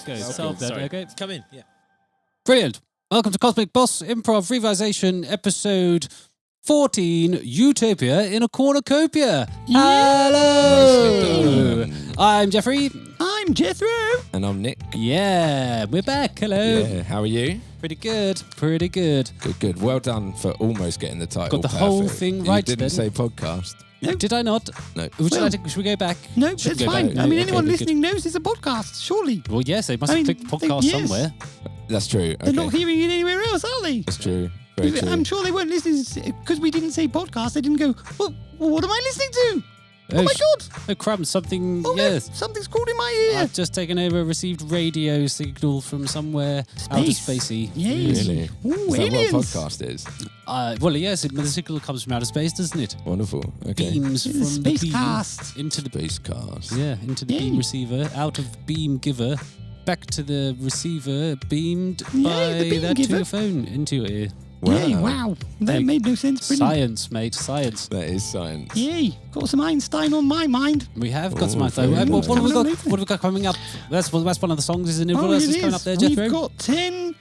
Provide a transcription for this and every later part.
Okay, come in. Yeah. Brilliant. Welcome to Cosmic Bos Improv-Revisation, episode 14, Utopia in a Cornucopia. Yeah. Hello. I'm Jeffrey. I'm Jethro. And I'm Nick. Yeah, we're back. Hello. Yeah, how are you? Pretty good. Pretty good. Good. Well done for almost getting the title. Got the perfect. whole thing right. You didn't then. say podcast. No. Did I not? No. Should we go back? No, Should it's we go fine. back? I mean, Okay, anyone good. listening knows it's a podcast, surely. Well, yes, they must have clicked podcast yes. somewhere. That's true. They're Okay. not hearing it anywhere else, are they? That's true. Very true. I'm sure they weren't listening because we didn't say podcast. They didn't go, well, what am I listening to? Oh my God. Oh, crumbs. Something, Oh, yes. no, something's crawled in my ear. I've just taken over a received radio signal from somewhere outer spacey. Yes. Really? Ooh, Is that aliens. what a podcast is? Well, yes, the signal comes from outer space, doesn't it? Wonderful. Okay. Beams It's from the space beam cast. into the Spacecast. into the Yay. beam receiver, out of beam giver, back to the receiver, beamed Yay, by the beam that to giver. your phone into your ear. Wow. Yay, wow. That Hey, made no sense. Brilliant. Science, mate, science. That is science. Yay. Got some Einstein on my mind. We have got some Oh, info. very What nice. have we got? Coming up later. What have we got coming up? That's one of the songs, isn't it? What Oh, else it is is. coming up there, We've Jethro? got 10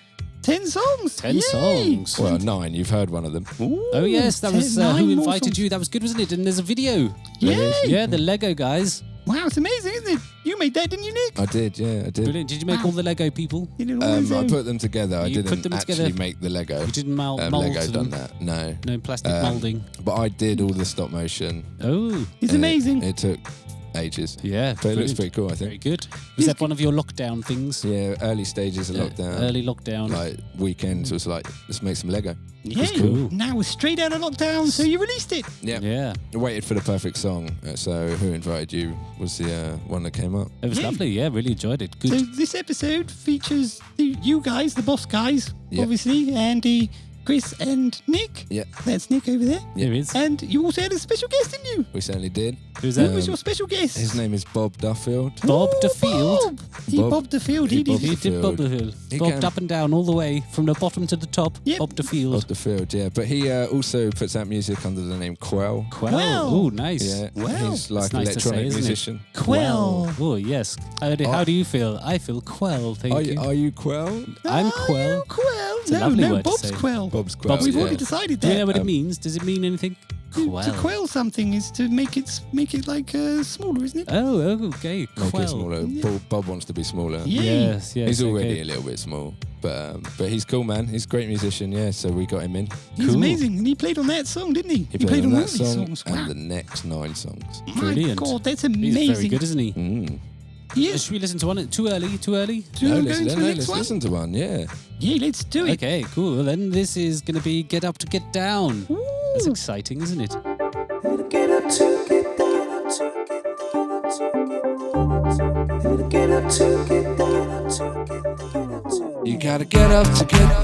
songs. 10 Yay. songs. Well, 9. You've heard one of them. Ooh, Oh yes, that was 9 Who more Invited songs. You. That was good, wasn't it? And there's a video. Yay. Yeah, the Lego guys. Wow, it's amazing, isn't it? You made that, didn't you, Nick? I did, yeah, I did. Brilliant. Did you make Wow. all the Lego people? You did it all on his I own. put them together. I You put didn't them actually together? make the Lego. You didn't mold Lego them. done that. No. No plastic moulding. But I did all the stop motion. Oh. It's and amazing. It took ages. Yeah. But it looks brilliant. pretty cool, I Very think. good. Was that one of your lockdown things? Yeah, early stages of lockdown. Early lockdown. Like weekends was like, let's make some Lego. Yeah, cool. now we're straight out of lockdown, so you released it. Yeah. Yeah. I waited for the perfect song. So Who Invited You was the one that came up. It was Yeah. lovely. Yeah, really enjoyed it. Good. So this episode features you guys, the boss guys, Yeah. obviously, Andy, Chris, and Nick. Yeah. That's Nick over there. There is. And you also had a special guest, didn't you? We certainly did. Who's Who that? was your special guest? His name is Bob Duffield. Bob Oh, Duffield. Bob. He Bob- bobbed the field. he He did. bobbed He the did Bob field. Duffield. He Bobbed can- up and down all the way from the bottom to the top. Yep. Bob Duffield. Bob Duffield, yeah. But he also puts out music under the name Quell. Quell. Wow. Oh, nice. Yeah. Wow. He's like It's nice to say, electronic isn't it? musician. Quell. Oh, yes. How do you feel? I feel Quell, thank you. Are you Quell? I'm Are Quell. you Quell? It's a lovely no, word to Bob's say. Quell. Bob's Quell. But we've yeah. already decided Do you know that. what it means? Does it mean anything? Quell. To quell something is to make it like smaller, isn't it? Oh, okay. Make Quell. it smaller. Yeah. Bob wants to be smaller. Yeah. Yes, yes. He's already okay. a little bit small, but he's cool, man. He's a great musician, yeah. So we got him in. He's Cool. amazing, and he played on that song, didn't he? He played on all that these song songs. and Wow. the next 9 songs. My Brilliant. God, that's He's amazing. very good, isn't he? Mm. Yes. Should we listen to one? Too early? Too early? To go let's, into the next let's one? listen to one, yeah. Yeah, let's do it. Okay, cool. Well, then this is going to be Get Up to Get Down. Ooh. That's exciting, isn't it? Get up to get down, to get down, to get up to get down, to get down. You gotta get up to get down.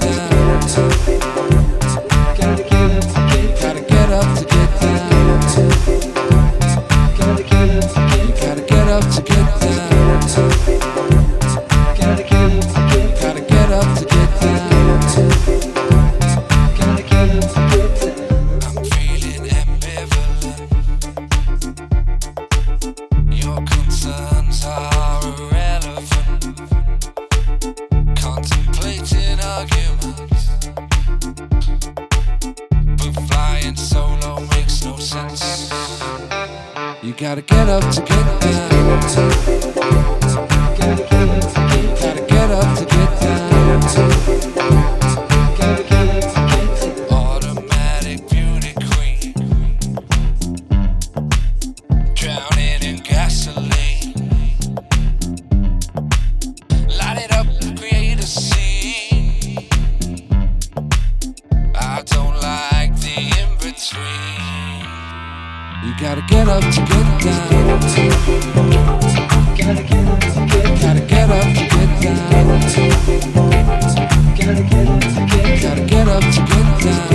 Gotta get up to get Gotta get up to get down. Gotta get up to get Gotta get up to get down. Gotta get up to get Gotta get up to get down. Gotta get up to get down. I'm feeling ambivalent. Your concerns are irrelevant. Contemplating arguments, but flying solo makes no sense. You gotta get up to get down. Gotta get up to get Gotta get up to get down. Gotta get up to get down. Automatic beauty queen, drowning in gasoline. Light it up, create a scene. I don't like the in-between. You gotta get up to get down. Gotta get up to get Gotta get up to get down. Gotta get up to get Gotta get up to get down.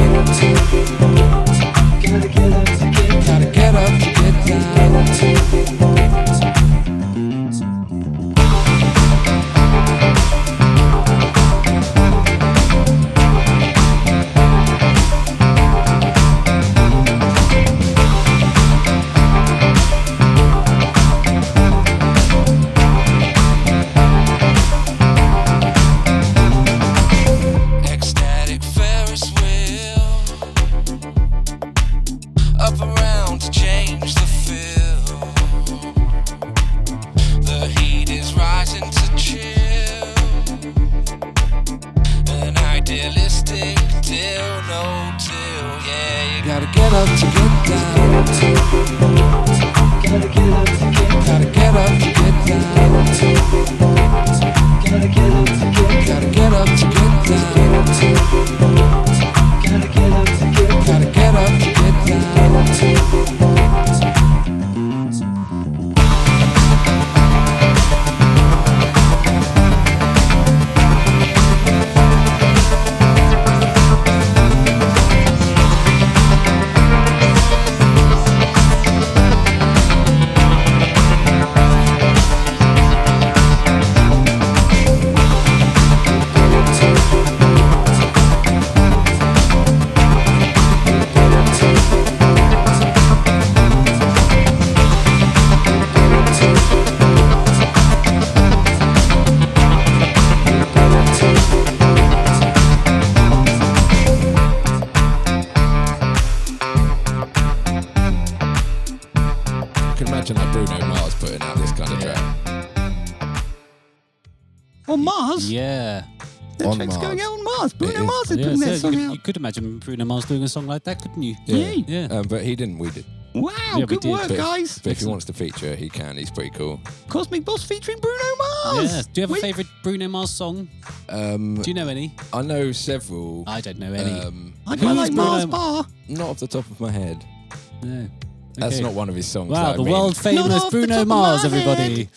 Gotta get up to get Gotta get up to get down. Ecstatic Ferris wheel, up around to change the feel. The heat is rising to chill. An idealistic deal, no deal. Yeah, you gotta get up to get down. Gotta get up to get Gotta get up to get down. Gotta get up to get Gotta get up to get down. Gotta get up to get Gotta get up to get down. I can imagine like Bruno Mars putting out this kind of track. On Mars? Yeah. The On track's Mars. going out on Mars. Bruno is. Mars is Yeah, putting so that song you out. could imagine Bruno Mars doing a song like that, couldn't you? Yeah. Yeah. But he didn't, we did. Wow, Yeah, we good did. work, guys. But if he wants to feature, he can. He's pretty cool. Cosmic Boss featuring Bruno Mars. Yeah. Do you have a Wait, favourite Bruno Mars song? Do you know any? I know several. I don't know any. I quite like Bruno- Mars Bar. Not off the top of my head. No. That's Okay. not one of his songs. Wow, that I the mean. world Not famous off the Bruno top of Mars, my everybody.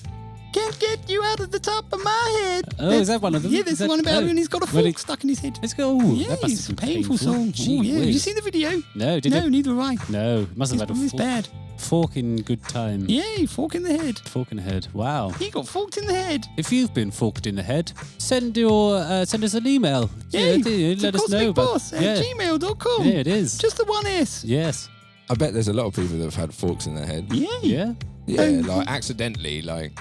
Can't get you out of the top of my head. Oh, is that one of them? Yeah, Is there's that- one about oh. when he's got a When fork stuck in his head. Let's go. Yeah, That must it's a have been painful song. Gee Oh, yeah. Have you whiz. seen the video? No, did No, it? neither have I. No, must have had a It's bad. fork in good time. Yay, fork in the head. Fork in the head. Wow. He got forked in the head. If you've been forked in the head, send us an email. Yay, Let us know about. cosmicboss@gmail.com. Yeah, it is. Just the one S. Yes. I bet there's a lot of people that have had forks in their head. Yay. Yeah. Yeah, like accidentally, like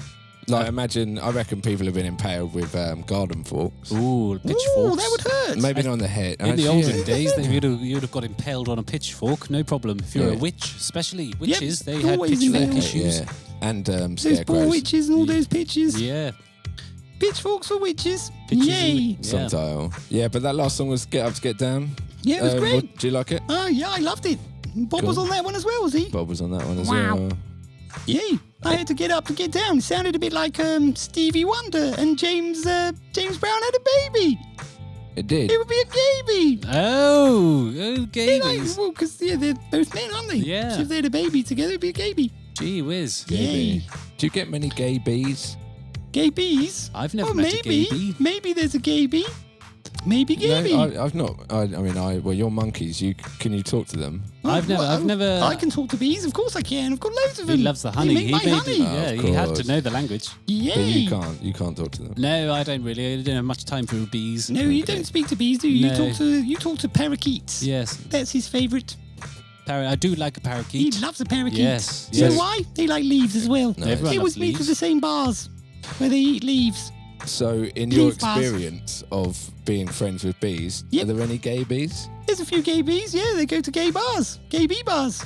imagine. I reckon people have been impaled with garden forks. Ooh, Ooh, pitchforks. that would hurt. Maybe not on the head. In the Actually, olden yeah. days, you'd have got impaled on a pitchfork, no problem. If you're a Yeah. witch, especially witches, they had always pitchfork involved. issues. Yeah, and Those scarecrows. poor witches and all those pitches. Yeah. Pitchforks for witches. Pitches Yay. and Song title. Yeah, but that last song was Get Up to Get Down. Yeah, it was great. Do you like it? Oh, yeah, I loved it. Bob Cool. was on that one as well, was he? Bob was on that one as Wow. well. Yay. I had to get up to get down. It sounded a bit like Stevie Wonder and James Brown had a baby. It did. It would be a baby. Oh, They're gabies. well, because they're both men, aren't they? Yeah. So if they had a baby together, it'd be a baby. Gee whiz. Yay. Do you get many gay bees? Gay bees? I've never Oh, met maybe. a gay bee. Maybe there's a gay bee. Maybe gay bee. No, I've not. Well, you're monkeys. Can you talk to them? I've never. I can talk to bees. Of course I can. I've got loads of He them. loves the They honey. make my honey. Yeah, Of he had to course. know the language. But Yay. you can't talk to them. No, I don't really. I don't have much time for bees. No, you don't speak to bees, do you? No. You talk to parakeets. Yes, That's his favourite. I do like a He parakeet. loves a parakeet. Yes, Do you yes. know why? They like leaves as well. No. Everyone They loves always meet leaves. at the same bars where they eat leaves. So, in your Leaf bars. experience of being friends with bees, Yep. are there any gay bees? There's a few gay bees. Yeah, they go to gay bars. Gay bee bars.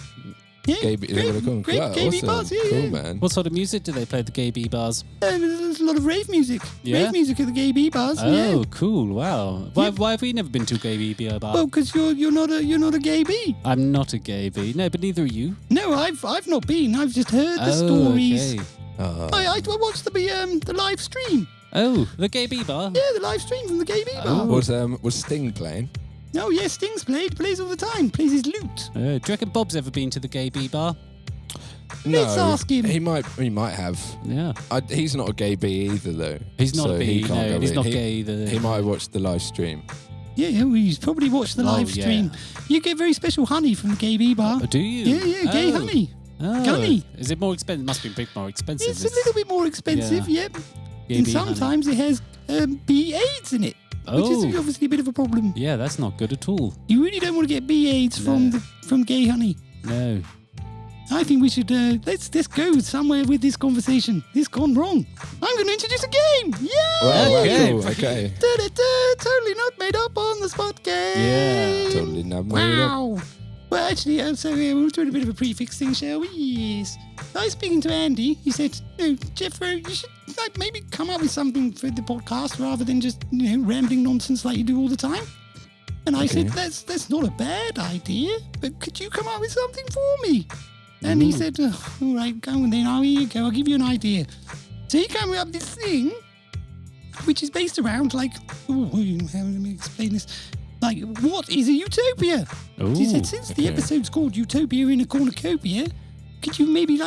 Yeah, Gay bee, is that what they call them? great Wow, gay bee awesome. bars. Yeah, cool, yeah. man. What sort of music do they play at the gay bee bars? There's a lot of rave music. Yeah? Rave music at the gay bee bars. Oh, Yeah. cool! Wow. Why have we never been to a gay bee bar? Well, because you're not a gay bee. I'm not a gay bee. No, but neither are you. No, I've not been. I've just heard the stories. Okay. I watched the live stream. Oh, the gay bee bar. Yeah, the live stream from the gay bee bar. Was Sting playing? Oh yeah, Sting's plays all the time. Plays his lute. Do you reckon Bob's ever been to the gay bee bar? Let's ask him. He might have. Yeah. He's not a gay bee either, though. He's not So a he bee. can't No, go he's in. not gay either. He might have watched the live stream. Yeah, well, he's probably watched the live yeah. stream. You get very special honey from the gay bee bar. Oh, do you? Yeah, gay Oh. honey. Oh. Gunny. Is it more expensive? Must be a bit more expensive. It's a little bit more expensive, yep. Gay And bee honey. sometimes it has bee AIDS in it, which is Oh. obviously a bit of a problem. Yeah, that's not good at all. You really don't want to get bee AIDS from gay honey. No. I think we should let's go somewhere with this conversation. This gone wrong. I'm going to introduce a game. Yeah. Wow, Okay. cool. Okay. Da-da-da, totally not made up on the spot game. Yeah, Totally not made up. Wow. Well, actually, we'll do a bit of a prefix thing, shall we? Yes. I was speaking to Andy. He said, "No, Jeffro, you should maybe come up with something for the podcast rather than just rambling nonsense like you do all the time." And I said, "That's not a bad idea, but could you come up with something for me?" And he said, "All right, go on then. Oh, here you go. I'll give you an idea." So he came up with this thing, which is based around how let me explain this. Like, what is a utopia? He said, since the episode's called Utopia in a Cornucopia, could you maybe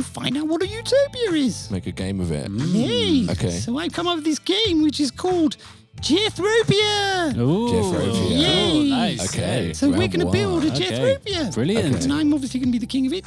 find out what a utopia is? Make a game of it. Yay! Okay. So I've come up with this game which is called Jethropia. Oh, Jeffropia. Yay. Nice. Okay. So we're round going to build a one. Okay. Jethropia. Brilliant. And I'm obviously going to be the king of it.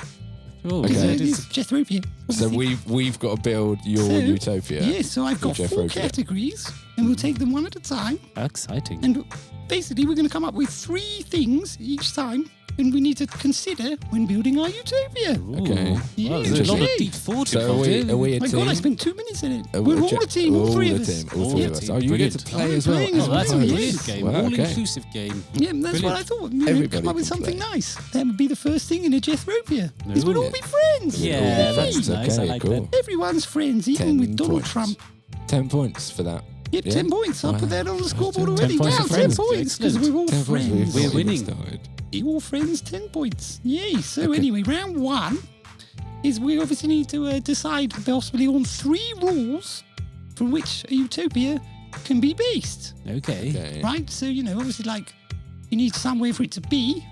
Oh, Because Okay. it is Jethropia. So we've got to build your utopia. Yes, so I've got With 4 Jethropia. categories, and we'll take them one at a time. exciting. And basically, we're going to come up with 3 things each time, and we need to consider when building our utopia. Okay. Yeah, Wow, there's a lot of interesting. deep thought So involved here. are we a My team? God, I spent 2 minutes in it. Are We're we all a team, all 3 of us. All All 3 a of us. team. Oh, you get to Brilliant. play I'm as well. playing as Oh, that's a well, brilliant yes. game. Wow, okay. All-inclusive game. Yeah, that's what I thought. Everybody Come up with can something play. nice. That would be the first thing in a Jethropia. Is we'd all be friends. Yeah, All that's friends. nice. I Okay, like cool. that. Everyone's friends, even 10 with Donald points. Trump. 10 points for that. Yep, Yeah. 10 points. I'll Wow. put that on the scoreboard 10 already. points Wow, for 10 friends. points because Excellent. we're all 10 points. friends. We're We've winning. started. All friends, 10 points. Yay. So anyway, round 1 is we obviously need to decide possibly on 3 rules from which a utopia can be based. Okay. Right? So, obviously, you need somewhere for it to be.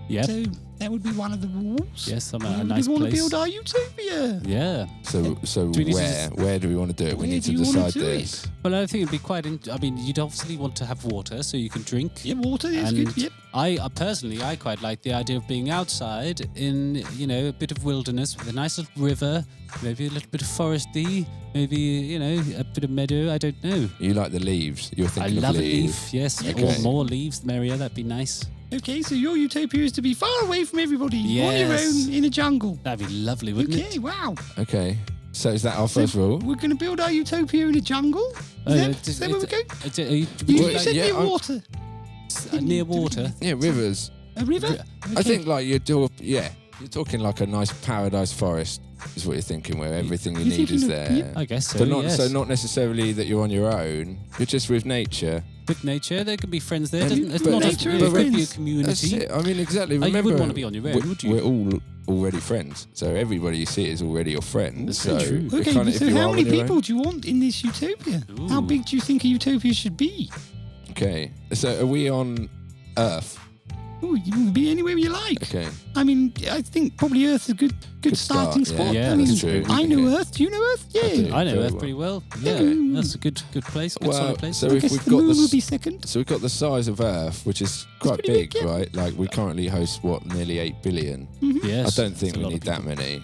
Yep. So that would be one of the rules. Yes, a Where nice we want place. to build our utopia. Yeah. So do we need to where do we want to do it? We Where need do to you wanna decide do this. Well, I think it'd be quite. You'd obviously want to have water so you can drink. Yeah, water is And good. Yep. I personally, I quite like the idea of being outside in, a bit of wilderness with a nice little river, maybe a little bit of foresty, maybe, a bit of meadow. I don't know. You like the leaves? You're I thinking of love a leaves. leaf, yes. Okay. Or more leaves, the merrier. That'd be nice. Okay, so your utopia is to be far away from everybody, on your Yes. own in a jungle. That'd be lovely, wouldn't Okay, it? wow. Okay. So is that our first rule? We're going to build our utopia in a jungle? Is that where we go? You said near water. Near water. Yeah, rivers. A river? I think you're talking like a nice paradise forest is what you're thinking, where everything you You're need is thinking of- there. I guess so, So not yes. so not necessarily that you're on your own. You're just with nature. With nature, there can be friends there. And- It's but not nature a and utopia friends. That's community. it. I mean, exactly. You Remember, wouldn't want to be on your own, would you? We're all already friends, so everybody you see is already your friend. That's so very true. we Okay, can't- if so you how are many on your own- people do you want in this utopia? How Ooh. big do you think a utopia should be? Okay, so are we on Earth? Oh, you can be anywhere you like. Okay. I mean, I think probably Earth's a good start, starting yeah. spot. Yeah, I mean, that's true. I know Okay. Earth. Do you know Earth? Yeah. do. I know Very Earth well. pretty well. Yeah, that's a good place. Good Well, solid place. so I if guess we've the got moon the would be second. So we've got the size of Earth, which is quite pretty big, big, yeah. right? Like we currently host nearly 8 billion. Yes, I don't think that's a we lot need of that people. many.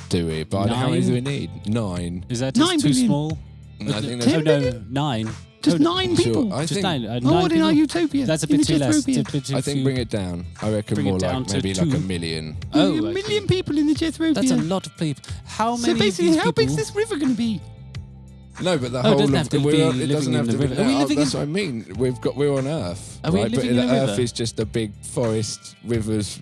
Do we? But how many 9? do we need? 9. Is that 9 too billion. small? I think Ten that's, billion? 9. Just Oh, 9 sure. people. I Just think, 9. Oh, 9 what in our people? utopia? That's a in bit the too less. Jethropia. I think bring it down. I reckon bring it more down like to maybe like 2. a million. Oh, a okay. million people in the Jethropia. That's a lot of people. How So many basically, of these how people? big's this river going to be? No, but the Oh, it whole doesn't of have to be it living doesn't in have the to be. river. Are we living That's in- what I mean. We're on Earth, Are we right? But living in a Earth river? is just a big forest, rivers,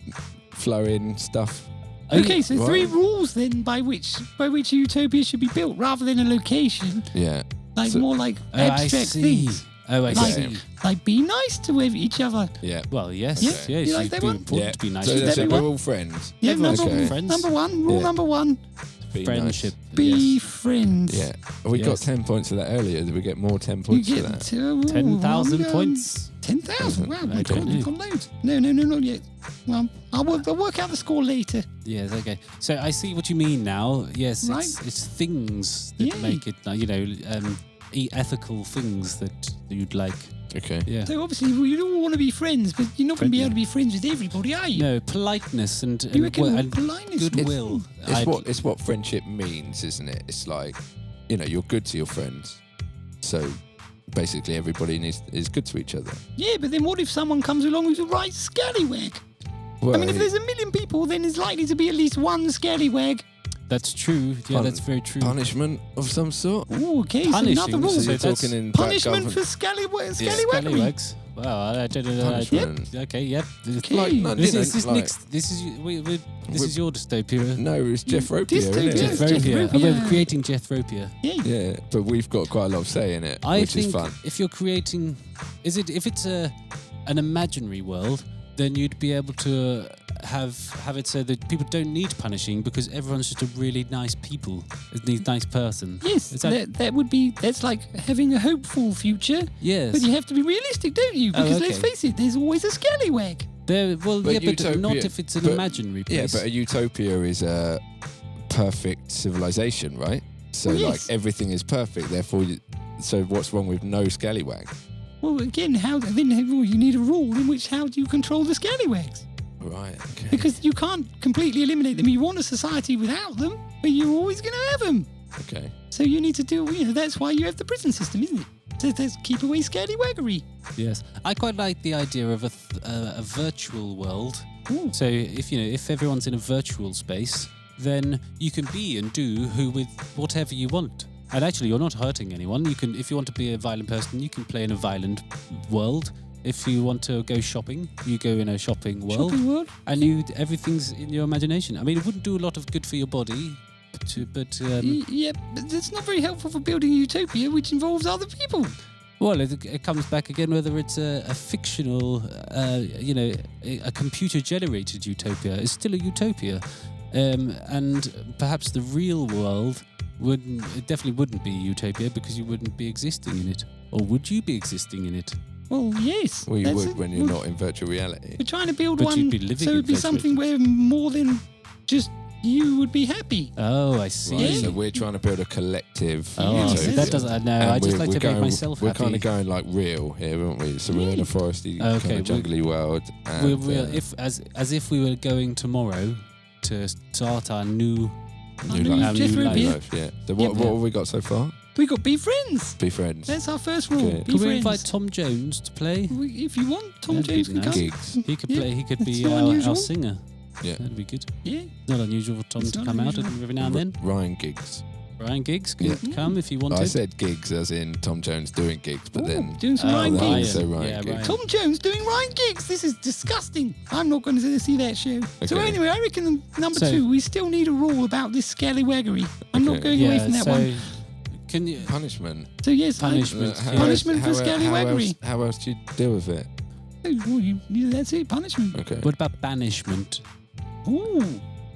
flowing stuff. Okay, so What? 3 rules then by which a utopia should be built, rather than a location, Yeah. more like Oh, I abstract see. things. Oh, I Like, see. like be nice to each other. Yeah. Well, yes, Yeah, yes. you like It's that one? important Yeah. to be nice So to that's it. everyone. We're all friends. Yeah, Everyone's number, okay. friends. number 1, rule Yeah. number 1, Be Friendship. be yes. friends. Nice. Yeah. We got Yes. 10 points for that earlier. Did we get more 10 You points for get that? 10,000 points. 10,000. Wow, I we've don't got loads. No, not yet. Well, I'll work out the score later. Yes, okay. So I see what you mean now. Yes, Right. it's things that Yeah. make it, ethical things that you'd like. Okay. Yeah. So obviously we all want to be friends, but you're not going to be Friend- able to be friends with everybody, are you? No, politeness and You reckon and politeness? goodwill. It's what friendship means, isn't it? It's like, you're good to your friends. So basically everybody is good to each other. Yeah, but then what if someone comes along who's a right scallywag? Well, I mean, if there's a million people, then there's likely to be at least one scallywag. That's true. Yeah, Pun- that's very true. punishment of some sort. Oh, okay, so Punishing, another rule. So So you're that's talking in Punishment black for government. scallywaggery. Scallywags. Wow, I don't know. Punishment. Yep. Okay, yep. Okay. Like, no, This you know, is this like- next. This is this is your dystopia. No, it's Jethropia, Dystopia. isn't it? Yes, Jethropia. Jethropia. We're creating Jethropia. Yeah. Yeah, but we've got quite a lot of say in it, I which think is fun. if you're creating, if it's an imaginary world, then you'd be able to have it so that people don't need punishing because everyone's just a really nice nice person. Yes, Is that- that's like having a hopeful future, Yes. but you have to be realistic, don't you? Oh, Because let's okay. face it, there's always a scallywag. But not Utopia- if it's an but- imaginary Yeah, place. but a utopia is a perfect civilization, right? So Well, like yes. everything is perfect. Therefore, so what's wrong with no scallywag? Well, again, you need a rule in which how do you control the scallywags? Right. Okay. Because you can't completely eliminate them. You want a society without them, but you're always going to have them. Okay. So you need to do, that's why you have the prison system, isn't it? To keep away scallywaggery. Yes, I quite like the idea of a virtual world. Ooh. So if everyone's in a virtual space, then you can be and do with whatever you want. And actually, you're not hurting anyone. You can, if you want to be a violent person, you can play in a violent world. If you want to go shopping, you go in a shopping world, Shopping world? and everything's in your imagination. I mean, it wouldn't do a lot of good for your body, but Yeah, but that's not very helpful for building a utopia which involves other people. Well, it comes back again whether it's a fictional, a computer-generated utopia. It's still a utopia. And perhaps the real world definitely wouldn't be a utopia because you wouldn't be existing in it. Or would you be existing in it? Well, yes. Well, you that's would it. when you're not in virtual reality. We're trying to build But one you'd be living so in it'd be virtual something where more than just you would be happy. Oh, I see. Right, Yeah. so we're trying to build a collective Oh, Yeah, so utopia. that doesn't. No, And I just we're- like to we're make myself We're happy. kind of going like real here, aren't we? So we're in a foresty, kind Okay, of jungly world. And, We're as if we were going tomorrow to start our new. new New life. Jethro New Beer. life, yeah. So what have we got so far? We got be friends. Be friends. That's our first rule. Okay. Be Could we friends. invite Tom Jones to play? If you want, Tom That'd James be can nice. come. Gigs. He could Yeah, play. He could it's be not unusual. our singer. Yeah. That'd be good. Yeah. It's not unusual for Tom It's to not come out unusual. every now and then. Ryan Giggs. Ryan Giggs can Yeah. come if you I wanted. said gigs as in Tom Jones doing gigs, but Ooh, then doing some Oh, Ryan Ryan. gigs. So Ryan Yeah, Giggs. Ryan. Tom Jones doing Ryan gigs. This is disgusting. I'm not going to see that show. So Okay. anyway, I reckon number So- 2, we still need a rule about this scallywaggery. I'm not Okay. going away from that so one. can you punishment. So yes, punishment? how yeah. Punishment for else- scallywaggery. How else do you deal with it? That's it. Punishment. Okay. What about banishment? Ooh,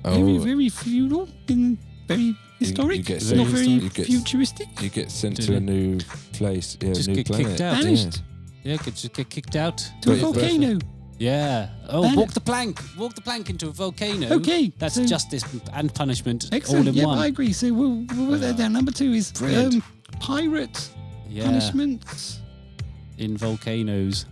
Oh, very feudal and very historic. you get sent- not very you get- futuristic. You get sent Don't to a Uh, know. new place, Just new get planet. kicked out. Banished Yeah, could just get kicked out. to a But- volcano. Yeah. Oh, Banished. walk the plank. Walk the plank into a volcano. Okay, That's so- justice and punishment Excellent. all in Yeah, one. I agree. So we'll put that down. Number 2 is Brilliant. pirate Yeah. punishments. In volcanoes.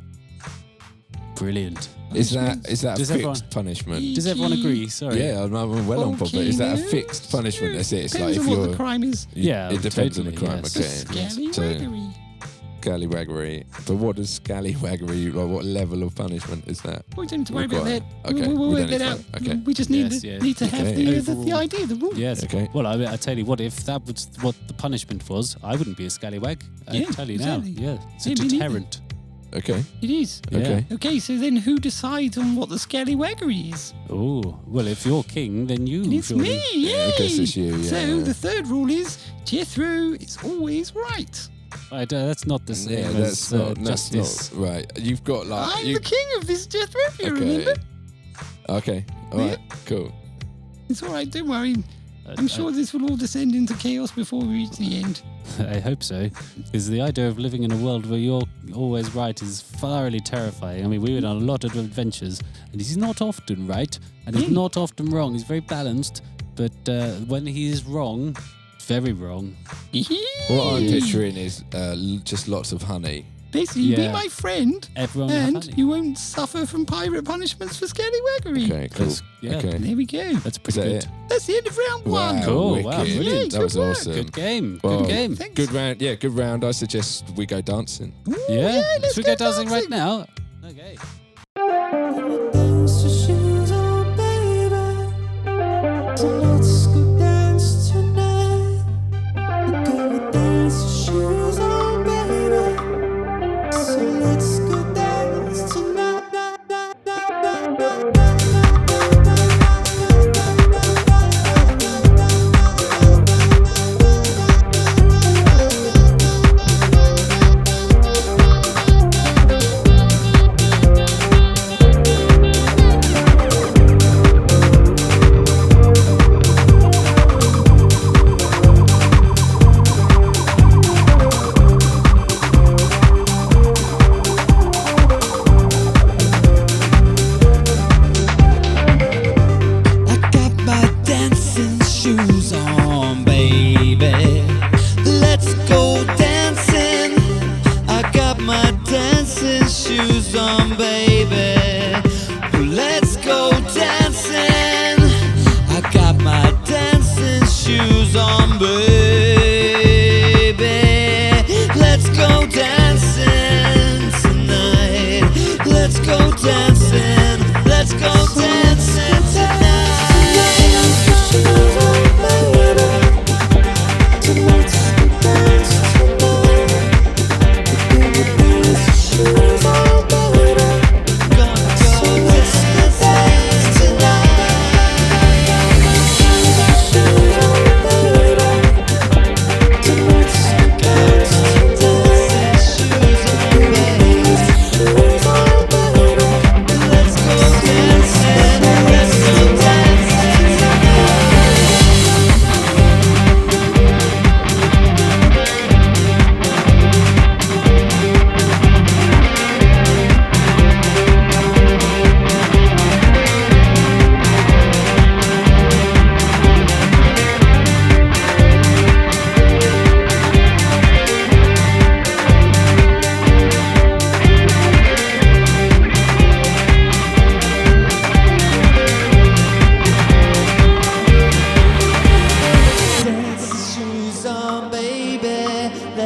Brilliant. Is that a Does fixed everyone- punishment? Does everyone agree? Sorry. Yeah, I'm well on board. But is that a Volcanoes? fixed punishment? That's it. It's Depends like if on what you're. the crime is. Yeah, it depends on the totally, crime. yes. Okay. Scallywaggery. Scallywaggery. But what does scallywaggery? Like, what level of punishment is that? We don't need to worry about that. Okay, We'll we work don't that need out. to- okay. We just need Yes, to, yeah. need to have Okay. the idea, the rule. Yes. Okay. Well, I tell you what, if that was what the punishment was, I wouldn't be a scallywag. I Yeah, tell you exactly. now. Yeah. It's a Yeah, me neither. deterrent. Okay. It is. Yeah. Okay. Okay, so then who decides on what the scallywaggery is? Oh, well, if you're king, then you. It's surely. me, Yeah, yay! I guess it's you, So yeah. the third rule is Jethro is always right. Right, that's not the same Yeah, as that's not. That's justice. not right. You've got like. I'm you, the king of this Jethropia, okay. remember? Okay. All right. Cool. It's all right, don't worry. I'm sure this will all descend into chaos before we reach the end. I hope so, because the idea of living in a world where you're always right is thoroughly terrifying. I mean, we went on a lot of adventures, and he's not often right, and he's not often wrong. He's very balanced, but when he is wrong, very wrong. What I'm picturing is just lots of honey. Basically, be Yeah. my friend, Everyone will have and honey. you won't suffer from pirate punishments for scallywaggery. Okay. Cool. That's- yeah. Okay. There we go. That's Is pretty that good. it? That's the end of round one. Wow. Cool, Wicked. wow, brilliant. That was Good work. awesome. Good game. Well, Good game. Thanks. Good round. Yeah, good round. I suggest we go dancing. Ooh, Yeah. let's Should we go go dancing right now? Okay. Dance your shoes on, baby. So let's go dance tonight. Go dance your shoes on, baby. So let's go dance tonight.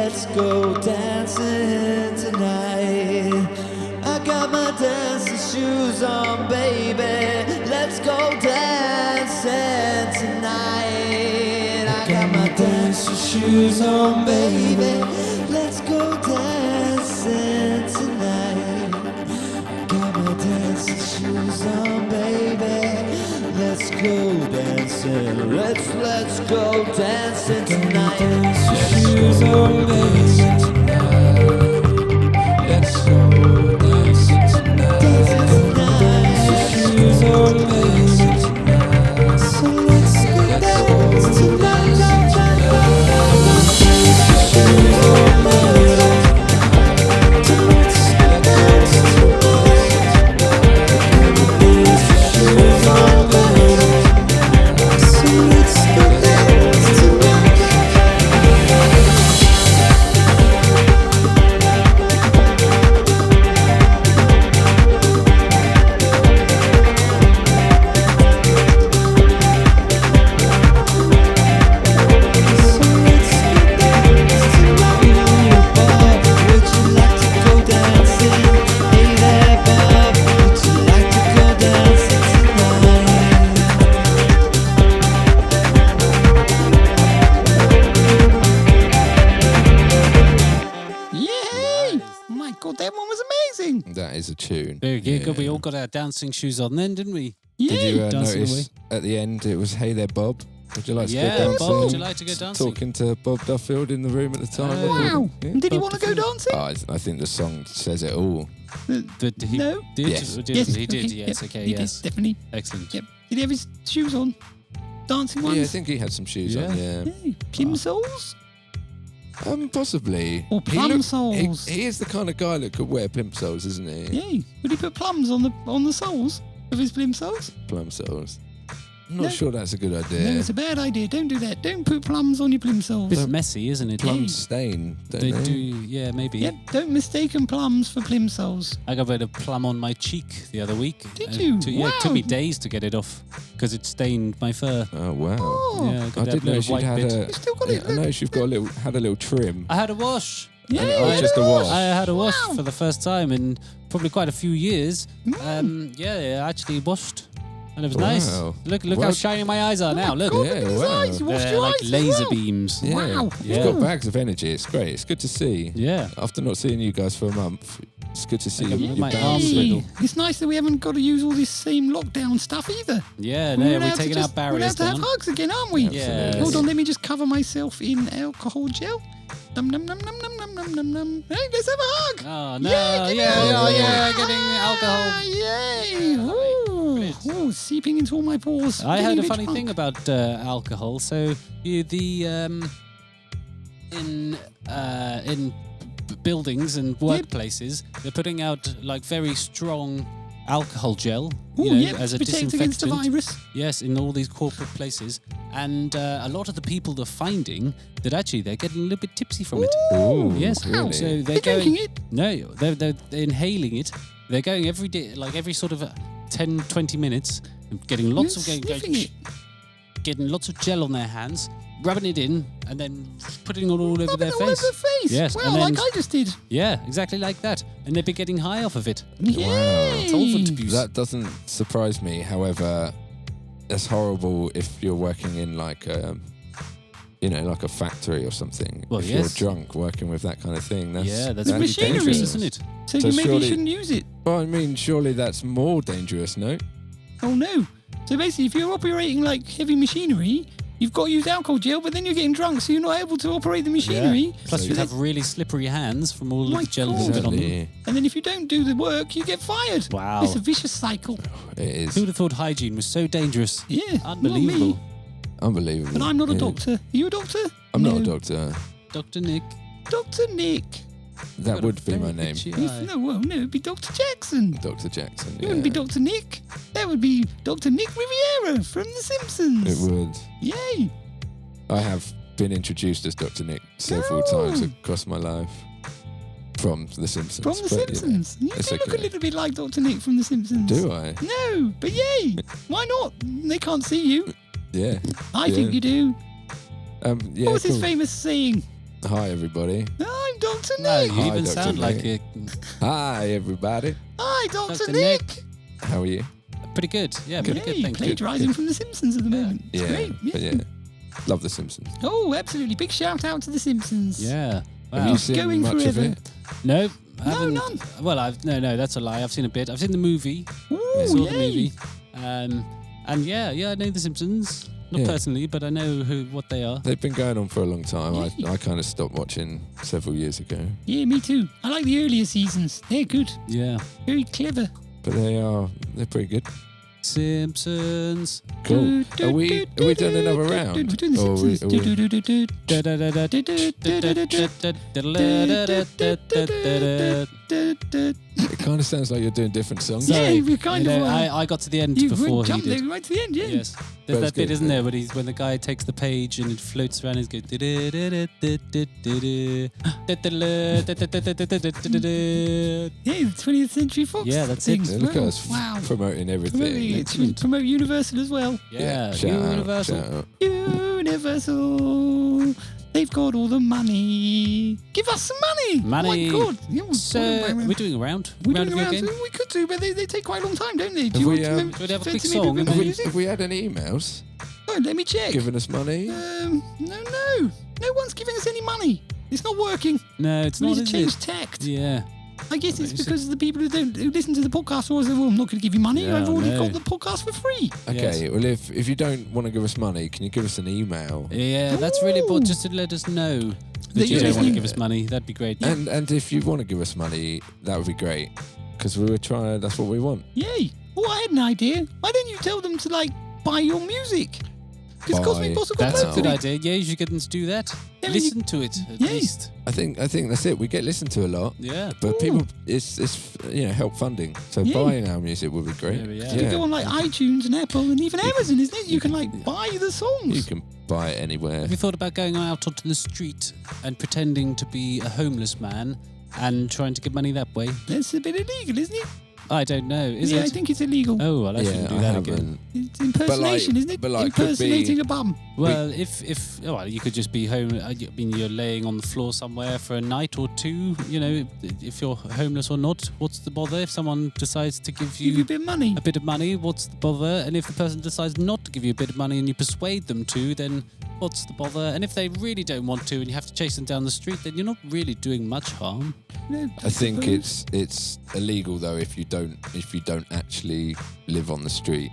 let's go dancing tonight. I got my dancing shoes on, baby. Let's go dancing tonight. I got my dancing shoes on, baby. Let's go dancing tonight. Got my dancing shoes on, baby. Let's go dancing. Let's go dancing tonight. Dancing shoes on, baby. Let's go dancing tonight. Dancing shoes on, baby. So let's go dance tonight. Shoes on, baby. Let's go dance tonight. Shoes on, baby. So let's go dance tonight. Yay! My God, that one was amazing. That is a tune. Very good. Yeah. We all got our dancing shoes on then, didn't we? Yay! Did you Dancing notice at the end it was "Hey there, Bob"? Would you like to go Yeah, dancing? Bob, would you like to go dancing? Talking to Bob Duffield in the room at the time. Oh. Wow. Yeah. Did he want to go dancing? Oh, I think the song says it all. But he No. did. Yes. Or didn't? Yes, He did. okay, Yes. yep, Okay. He Yes. did, definitely. Excellent. Yep. Did he have his shoes on? Dancing ones? Yeah, I think he had some shoes on. Yeah, Yay. Plimsolls? possibly. Or plum soles? He is the kind of guy that could wear plimp soles, isn't he? Yay. Would he put plums on the soles of his plimsolls? Plum soles. I'm not No. sure that's a good No, idea. it's a bad idea. Don't do that. Don't put plums on your plimsolls. It's messy, isn't it? Plums stain, don't They they? do. Yeah, maybe. Yep, don't mistaken plums for plimsolls. I got a bit of plum on my cheek the other week. Did you? Yeah, it took me Wow. days to get it off because it stained my fur. Oh wow! Oh, Yeah, I got that did know little she'd white had bit. a. you still got Yeah, it. I know you've got had a little trim. I had a wash. Yay, Oh, just a wash. I had a wash Wow. for the first time in probably quite a few years. Yeah, I actually washed. And it was nice. Wow. Look how Well- shiny my eyes are now. Look. God, Yeah, look at his wow. eyes. You washed They're your like eyes as laser well. beams. Yeah, Wow. you've got bags of energy. It's great. It's good to see. Yeah. After not seeing you guys for a month, it's good to see Like you. my You're arms bouncing. wiggle. It's nice that we haven't got to use all this same lockdown stuff either. Yeah, We're no, we're allowed to taking just- our barriers We're allowed to down. have hugs again, aren't we? Yeah. Hold on, let me just cover myself in alcohol gel. Num num num num num num num num num. Hey, let's have a hug. Oh, no. Yay, Yeah, getting alcohol. Ah, yay! Ooh, ooh, seeping into all my pores. I Getting heard a bit funny drunk. thing about alcohol. So in buildings and workplaces, they're putting out like very strong alcohol gel, Ooh, you know, yeah, as a protect against the disinfectant. virus. Yes, in all these corporate places, and a lot of the people are finding that actually they're getting a little bit tipsy from it. Ooh, Yes, really? so they're They're going. drinking it. No, they're inhaling it. They're going every day, like every sort of 10, 20 minutes, and getting lots You're of sniffing it. getting lots of gel on their hands, rubbing it in, and then putting it all over Rubbing their it all over face. their face. Yes, Wow, and then- like I just did. Yeah, exactly like that. And they've been getting high off of it. Yay! It's all for abuse. That doesn't surprise me. However, that's horrible if you're working in like like a factory or something. Well, if yes. you're drunk working with that kind of thing, that's Yeah, that's that'd be machinery, dangerous. isn't it? So, So you maybe surely- shouldn't use it. Well, I mean, surely that's more dangerous, no? Oh no. So basically, if you're operating like heavy machinery, you've got to use alcohol gel, but then you're getting drunk, so you're not able to operate the machinery. Plus, So you'd you- have really slippery hands from all My the gel God. that's been on them. Exactly. And then if you don't do the work, you get fired. Wow. It's a vicious cycle. It is Who would have thought hygiene was so dangerous? Yeah. Unbelievable. Not me. unbelievable. But I'm not a Yeah. doctor. Are you a doctor? I'm no. not a doctor. Dr. Nick. Dr. Nick. That got a would be my very name, itchy If- eye. no, well, no, it'd be Dr. Jackson. Dr. Jackson. It wouldn't be Dr. Nick. That would be Dr. Nick Riviera from The Simpsons. It would. Yay. I have been introduced as Dr. Nick several No. times across my life from The Simpsons. From The but, Simpsons. You it's do look a okay. little bit like Dr. Nick from The Simpsons. Do I? No, but yay. Why not? They can't see you. Yeah. I Yeah. think you do. Yeah. What was his cool. famous saying? Hi, everybody. I'm Dr. No, Nick. you Hi, even Dr. sound like Nick. a Hi, everybody. Hi, Dr. Dr. Nick. Nick. How are you? pretty good. Yeah, pretty good. Yay, Thank you. plagiarising from The Simpsons at the moment. It's Yeah, great. but yeah. Love The Simpsons. Oh, absolutely. Big shout out to The Simpsons. Yeah. Have Wow. you seen Going much of forever. it? No, I No, haven't. none. Well, no, that's a lie. I've seen a bit. I've seen the movie. Ooh, I saw yay. the movie. And yeah, I know The Simpsons. Not Yeah. personally, but I know what they are. They've been going on for a long time. Yeah. I kind of stopped watching several years ago. Yeah, me too. I like the earlier seasons. They're good. Yeah. Very clever. But they're pretty good. Simpsons. Cool. Are we doing another round? We're doing The Or are we- Simpsons. are we- It kind of sounds like you're doing different songs. Yeah, Sorry, we kind you of know, were. I got to the end You before he jumped did. there right to the end, yeah. Yes. That There's was that bit, good, isn't yeah. there, when the guy takes the page and it floats around and goes. Yeah, the 20th Century Fox. Yeah, that's thing it. as Yeah, look at well. us Wow. promoting everything. Promote, promote Universal as well. Yeah, shout out, Universal. shout out. Universal. They've got all the money. Give us some money. Money. Oh my God. Yeah, So we're doing a round. we're round doing of your around. game. We could do, but they take quite a long time, don't they? Do Have you we, want to um, maybe- do we have a quick fancy maybe song a and bit of then- music? Have we had any emails Oh, let me check. giving us money? No. No one's giving us any money. It's not working. No, it's We not, need to is change it? tact. Yeah. I guess it's Amazing. because of the people who listen to the podcast always say, well, I'm not going to give you money. Yeah, I've already no. got the podcast for free. Okay, Yes. well, if you don't want to give us money, can you give us an email? Yeah, that's really Ooh. important, just to let us know That that you you're don't want to listening. give us money. That'd be great. And if you want to give us money, that would be great. Because we were trying, that's what we want. Yay. Oh, I had an idea. Why don't you tell them to, buy your music? Because Cosmic Buy. Boss have got That's a loads good of it. idea. Yeah, you should get them to do that. Yeah, Listen to it, at Yeah. least. I think that's it. We get listened to a lot, Yeah. but Ooh. people, it's help funding. So Yeah. buying our music would be great. Yeah. You go on iTunes and Apple and even Amazon, isn't it? You can buy the You songs. can buy it anywhere. Have you thought about going out onto the street and pretending to be a homeless man and trying to get money that way? That's a bit illegal, isn't it? I don't know. Is I it? think it's illegal. Oh, well, I shouldn't do I that haven't. again. It's impersonation, isn't it? but could be- Impersonating a bum. Well, you could just be home. You're laying on the floor somewhere for a night or two. You know, if you're homeless or not, what's the bother? If someone decides to give Give you you a bit of money. a bit of money, what's the bother? And if the person decides not to give you a bit of money and you persuade them to, then what's the bother? And if they really don't want to and you have to chase them down the street, then you're not really doing much harm. No, I think suppose. it's illegal though if you don't actually live on the street.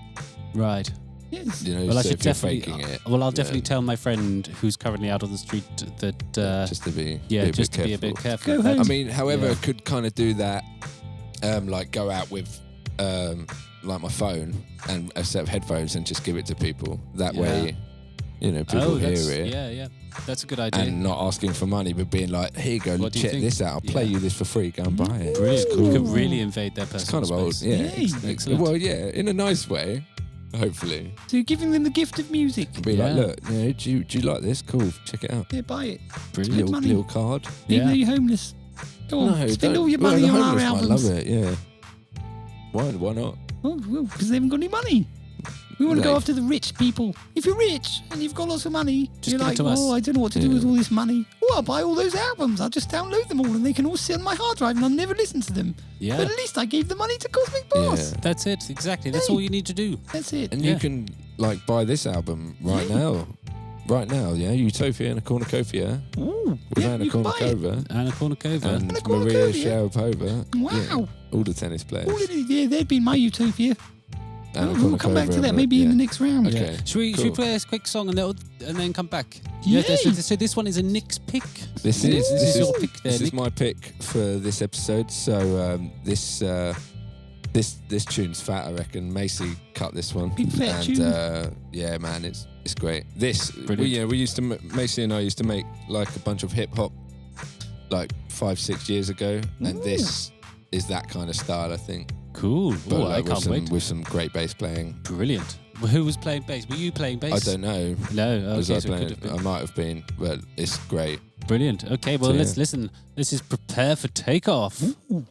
Right. Yes. You know, Well, I so should if you're definitely. faking it. Well, I'll definitely then tell my friend who's currently out on the street that. just to be just to be a bit careful. Go That's- home. I mean, however, Yeah. I could kind of do that, go out with my phone and a set of headphones and just give it to people. That Yeah. way, people that's, hear it. Yeah. That's a good idea. And not asking for money, but being like, here you go, What do you check think? this out. I'll play Yeah. you this for free. Go and buy it. Brilliant. It's You cool. could really invade their It's personal kind of old. space. Yeah. Yay. Excellent. Well, yeah, in a nice way, hopefully. So you're giving them the gift of music. Be Yeah. like, look, do you like this? Cool, check it out. Yeah, buy it. Brilliant. Little money. Little card. Even Yeah. though you're homeless. Go on, spend don't- all your well, money the on our homeless might albums. love it, yeah. Why not? Oh, well, because they haven't got any money. We want to go Like- after the rich people. If you're rich and you've got lots of money, Just you're give it like, to us. oh, I don't know what to do Yeah. with all this money. Oh, I'll buy all those albums. I'll just download them all and they can all sit on my hard drive and I'll never listen to them. Yeah. But at least I gave the money to Cosmic Boss. Yeah. That's it. Exactly. That's Hey. all you need to do. That's it. And Yeah. you can buy this album right Yeah. now. Right now, yeah. Utopia and a Cornucopia Ooh, with yeah, Anna you can buy it. Kournikova Anna Kournikova. and Anna Maria Kournikova. Sharapova. Wow. Yeah, all the tennis players. All it is, yeah, they'd be my Utopia. Anna We'll come back to Kournikova that and- maybe in yeah. the next round. Okay. Should we cool. play a quick song and then come back? Yay. So this one is a Nick's pick. This Ooh. is This is your pick there, This is Nick. my pick for this episode. So this tune's fat, I reckon. Macy cut this one. Big fat and tune. yeah, man, it's great. Brilliant. We used to Macy and I used to make a bunch of hip hop 5-6 years ago, and Ooh. this is that kind of style, I think. Cool. But Oh, I with can't some, wait. with some great bass playing. Brilliant. Well, who was playing bass? Were you playing bass? I don't know. No. Was Okay, I so it could playing? have been. I might have been, but it's great. Brilliant. Okay, well, So, let's yeah. listen. This is Prepare for Takeoff. Ooh.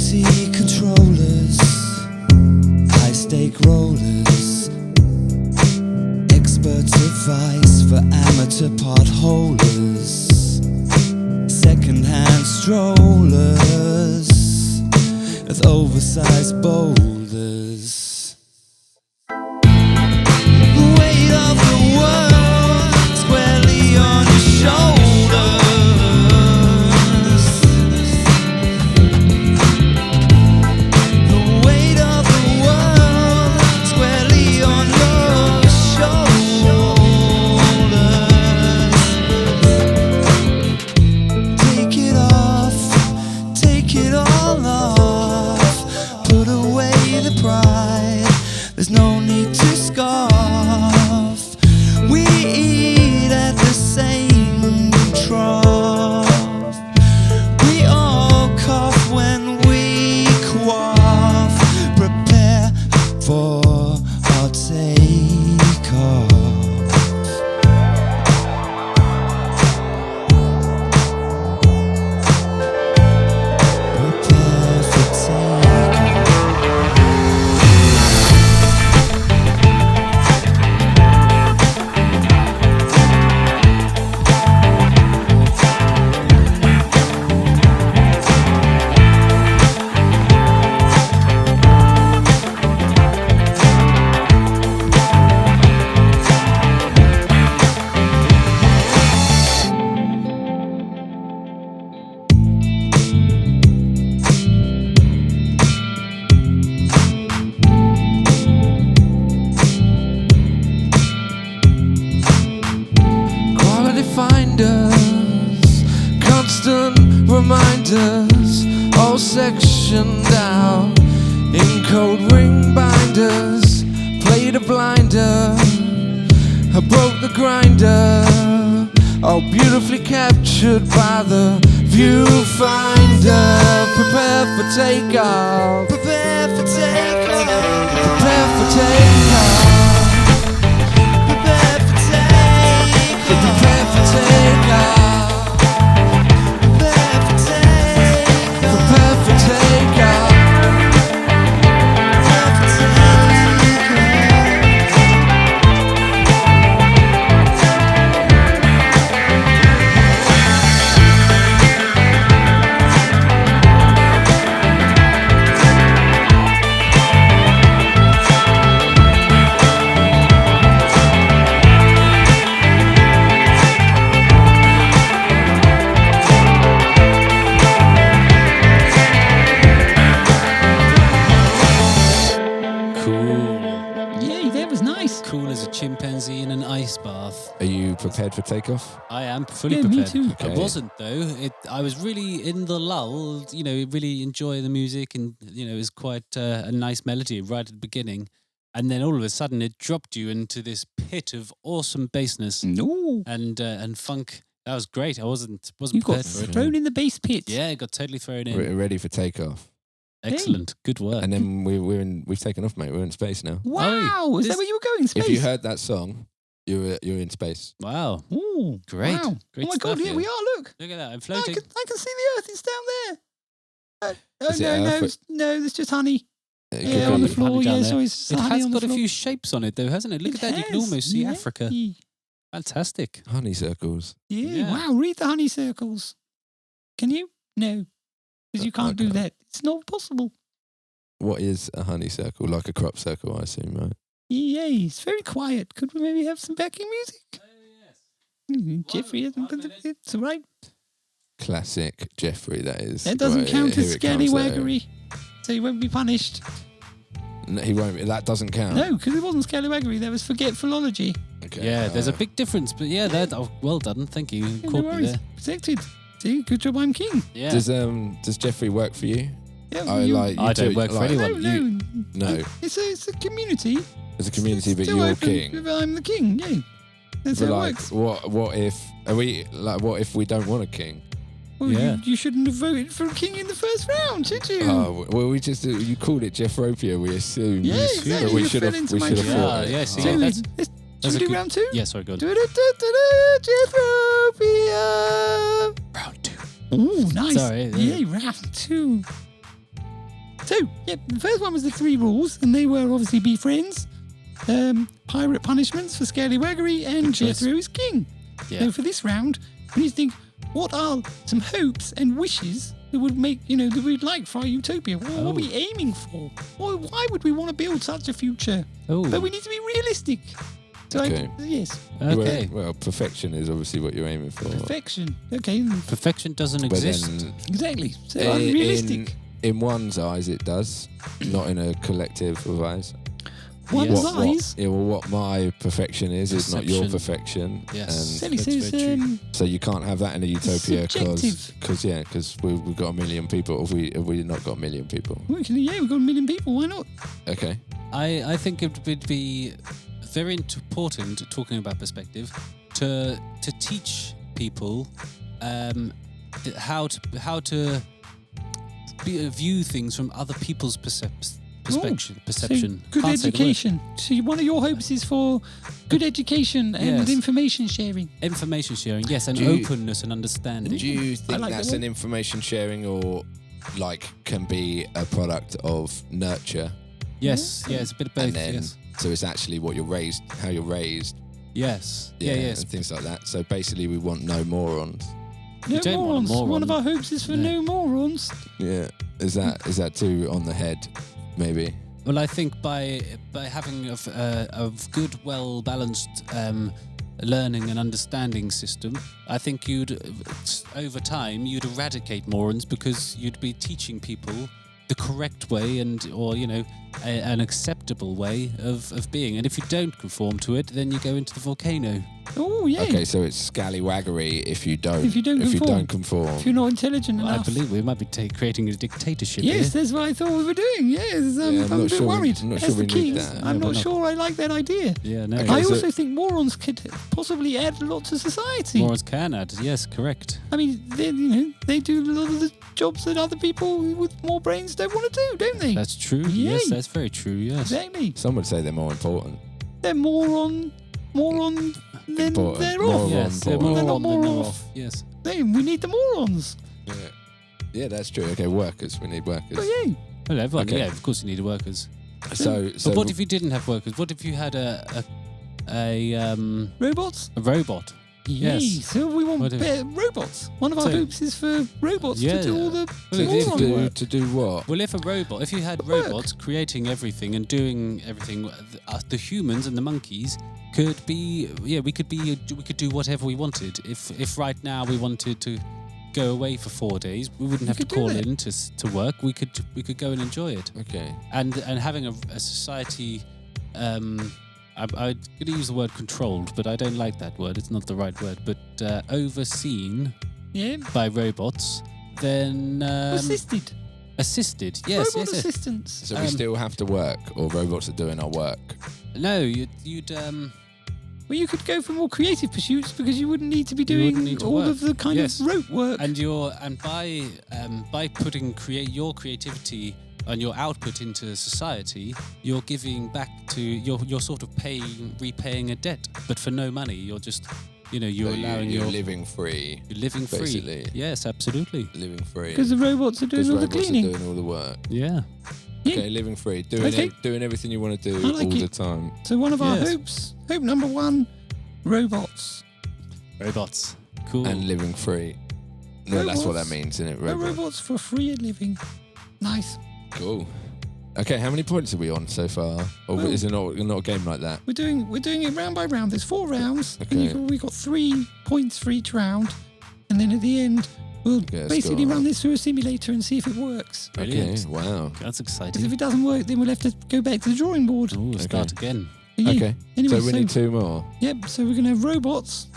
quality controllers, high stake rollers, experts' advice for amateur potholers, second-hand strollers with oversized boulders. The weight of the world squarely on your shoulders. The weight of the world squarely on your shoulders. Take it off, take it all off. Put away the pride, there's no need to scoff. We eat at the same trough. We all cough when we quaff. Prepare for our takeoff. Prepare for takeoff. Quality finders, constant reminders, all sectioned out in cold ring binders. Played a blinder, I broke the grinder, all beautifully captured by the viewfinder. Prepare for takeoff. Prepare for takeoff. Prepare for takeoff. Prepare for takeoff. Prepare for takeoff. Prepare for takeoff. Prepare for takeoff. Yay, that was nice. Cool as a chimpanzee in an ice bath. Are you prepared for takeoff? I am fully Yeah, me prepared. too. I Okay. wasn't though. I was really in the lull. You know, really enjoying the music, and you know, it was quite a nice melody right at the beginning, and then all of a sudden it dropped you into this pit of awesome bassness No, and funk. That was great. I wasn't you got prepared for it. thrown in the bass pit. Yeah, it got totally thrown in. We're ready for takeoff. Excellent, good work. And then we've taken off, mate. We're in space now. Wow, is that this- where you were going? Space? If you heard that song, you're in space. Wow, Ooh, Great. Wow. Great Oh my God, stuff, here yeah. we are. Look. look at that! I'm I floating. can see the Earth. It's down there. Oh Is it no, Earth? no, there's just honey. It Yeah, could on the be- floor. honey down Yeah, there. so it's It honey has on the got a floor. few shapes on it, though, hasn't it? Look at that! You can has, almost see yeah. Africa. Fantastic. honeysuckles. Yeah, Yeah. wow, read the honeysuckles. Can you? No, because you can't do Okay. that. It's not possible. What is a honeysuckle? Like a crop circle, I assume, right? Yay, it's very quiet. Could we maybe have some backing music? Jeffrey hasn't put it. It's all right. Classic Jeffrey, that is. That doesn't Right, count here as it comes there. scallywaggery. So you won't be punished. No, he won't. That doesn't count. No, because it wasn't scallywaggery. That was forgetfulology. Okay. Yeah, there's a big difference, but yeah, that. Oh, well done, thank you. Yeah, no Caught me worries. there. Protected. See, good job. I'm king. Yeah. Does Jeffrey work for you? Yeah, I you- like. You I don't do- work for like, anyone. No. No, It's a community. as a community, but Still you're open king. if I'm the king. Yeah, that's But how it like, works. what if are we like? What if we don't want a king? Well, Yeah. you shouldn't have voted for a king in the first round, should you? Oh well, we just you called it Jeffropia. We assumed. Yeah, But exactly, we you should fell have. into We my should have trap. thought. Yeah, it. see, So yeah, that's- let's that's should a we do good- round two? Yeah, sorry, go on. Jeffropia. Round two. Oh, nice. Sorry, Yeah, round two. So, the first one was the 3 rules, and they were obviously be friends, pirate punishments for scallywaggery, and Good choice. Jethro is king. Yeah. So for this round, we need to think, what are some hopes and wishes that would make, that we'd like for our utopia? What are we aiming for? Why would we want to build such a future? Oh. But we need to be realistic. So Okay. yes, Okay. Well, perfection is obviously what you're aiming for. perfection. Okay, Perfection doesn't But exist. then exactly. So in, unrealistic. in one's eyes, it does, not in a collective of eyes. One's Yes. eyes. What my perfection is not your Perception. perfection. Yes. Sally That's says, very true. So you can't have that in a utopia Subjective. because we've got 1 million people. Have we not got 1 million people? we've got 1 million people. Why not? Okay. I think it would be very important, talking about perspective, to teach people how to view things from other people's perception. So good Can't say the word. education. So one of your hopes is for good education and Yes. information sharing. Information sharing, yes, and Do you- openness and understanding. Do you think like that's that an information sharing or can be a product of nurture? Yes, yeah, it's a bit of both. And then Yes, so it's actually how you're raised. yes, yes. And things like that. So basically we want no morons. No don't want a morons. moron. One of our hopes is for no morons. Yeah. Is that too on the head? Maybe. Well, I think by having a good, well balanced learning and understanding system, I think over time you'd eradicate morons because you'd be teaching people the correct way or an acceptable way of being. And if you don't conform to it, then you go into the volcano. Oh yeah. Okay, so it's scallywaggery if you don't conform. If you're not intelligent Well, I enough. believe we might be creating a dictatorship Yes, here. that's what I thought we were doing. Yes, I'm I'm not a bit sure- worried. I'm not As sure the we need king, that. I'm No, not we're not. sure I like that idea. Yeah, no. Okay. I so- also think morons could possibly add a lot to society. Morons can add. Yes, correct. I mean, they do a lot of the jobs that other people with more brains don't want to do, don't they? That's true. Yay. Yes, that's very true. Yes. Exactly. Some would say they're more important. They're more on than Important. they're More off. on Yes, they're board. more They're not on than more they're off. off. Yes. Hey, we need the morons. Yeah, that's true. Okay, workers. We need workers. Oh yeah. Well, everyone, Okay. yeah, of course you need workers. So But what if you didn't have workers? What if you had a Robots? robot? Yes. Yay. So we want What if- better robots. One of our So- hopes is for robots Yeah. to do all the Well, moron work. to do what? Well, if you had Work. robots creating everything and doing everything, the humans and the monkeys could be, we could do whatever we wanted. If right now we wanted to go away for 4 days, we wouldn't have to could do call that. in to work. We could go and enjoy it. Okay. And having a society, I'm going to use the word controlled, but I don't like that word. It's not the right word. But overseen Yeah. by robots, then Assisted. assisted. Yes, Robot yes, yes. assistants. So we still have to work, or robots are doing our work. No, you'd Well, you could go for more creative pursuits because you wouldn't need to be You wouldn't doing need to all work. of the kind Yes. of rote work. and by putting your creativity and your output into society, you're giving back to you're sort of repaying a debt, but for no money. You're just you're So allowing you're your living free. you're living free. basically. Yes, absolutely. Living free. Because the robots are doing all the robots cleaning. are doing all the work. Yeah. Yeah. Okay, living free. Doing Okay. doing everything you want to do I like all the it. time. So one of our Yes. hopes, hope number 1, robots. Robots. Cool. And living free. No, that's what that Robots. means, isn't it? No robots for free living. Nice. Cool. Okay, how many points are we on so far? Or Well- is it not a game like that? We're doing it round by round. There's 4 rounds. Okay. And we've got 3 points for each round. And then at the end, we'll Yeah, basically score. run this through a simulator and see if it works. Brilliant. Okay, wow. That's Because if exciting. it doesn't work, then we'll have to go back to the drawing board. Ooh, start again. Yeah. Okay, Anyway, so we need 2 more. Yep, so we're going to have robots.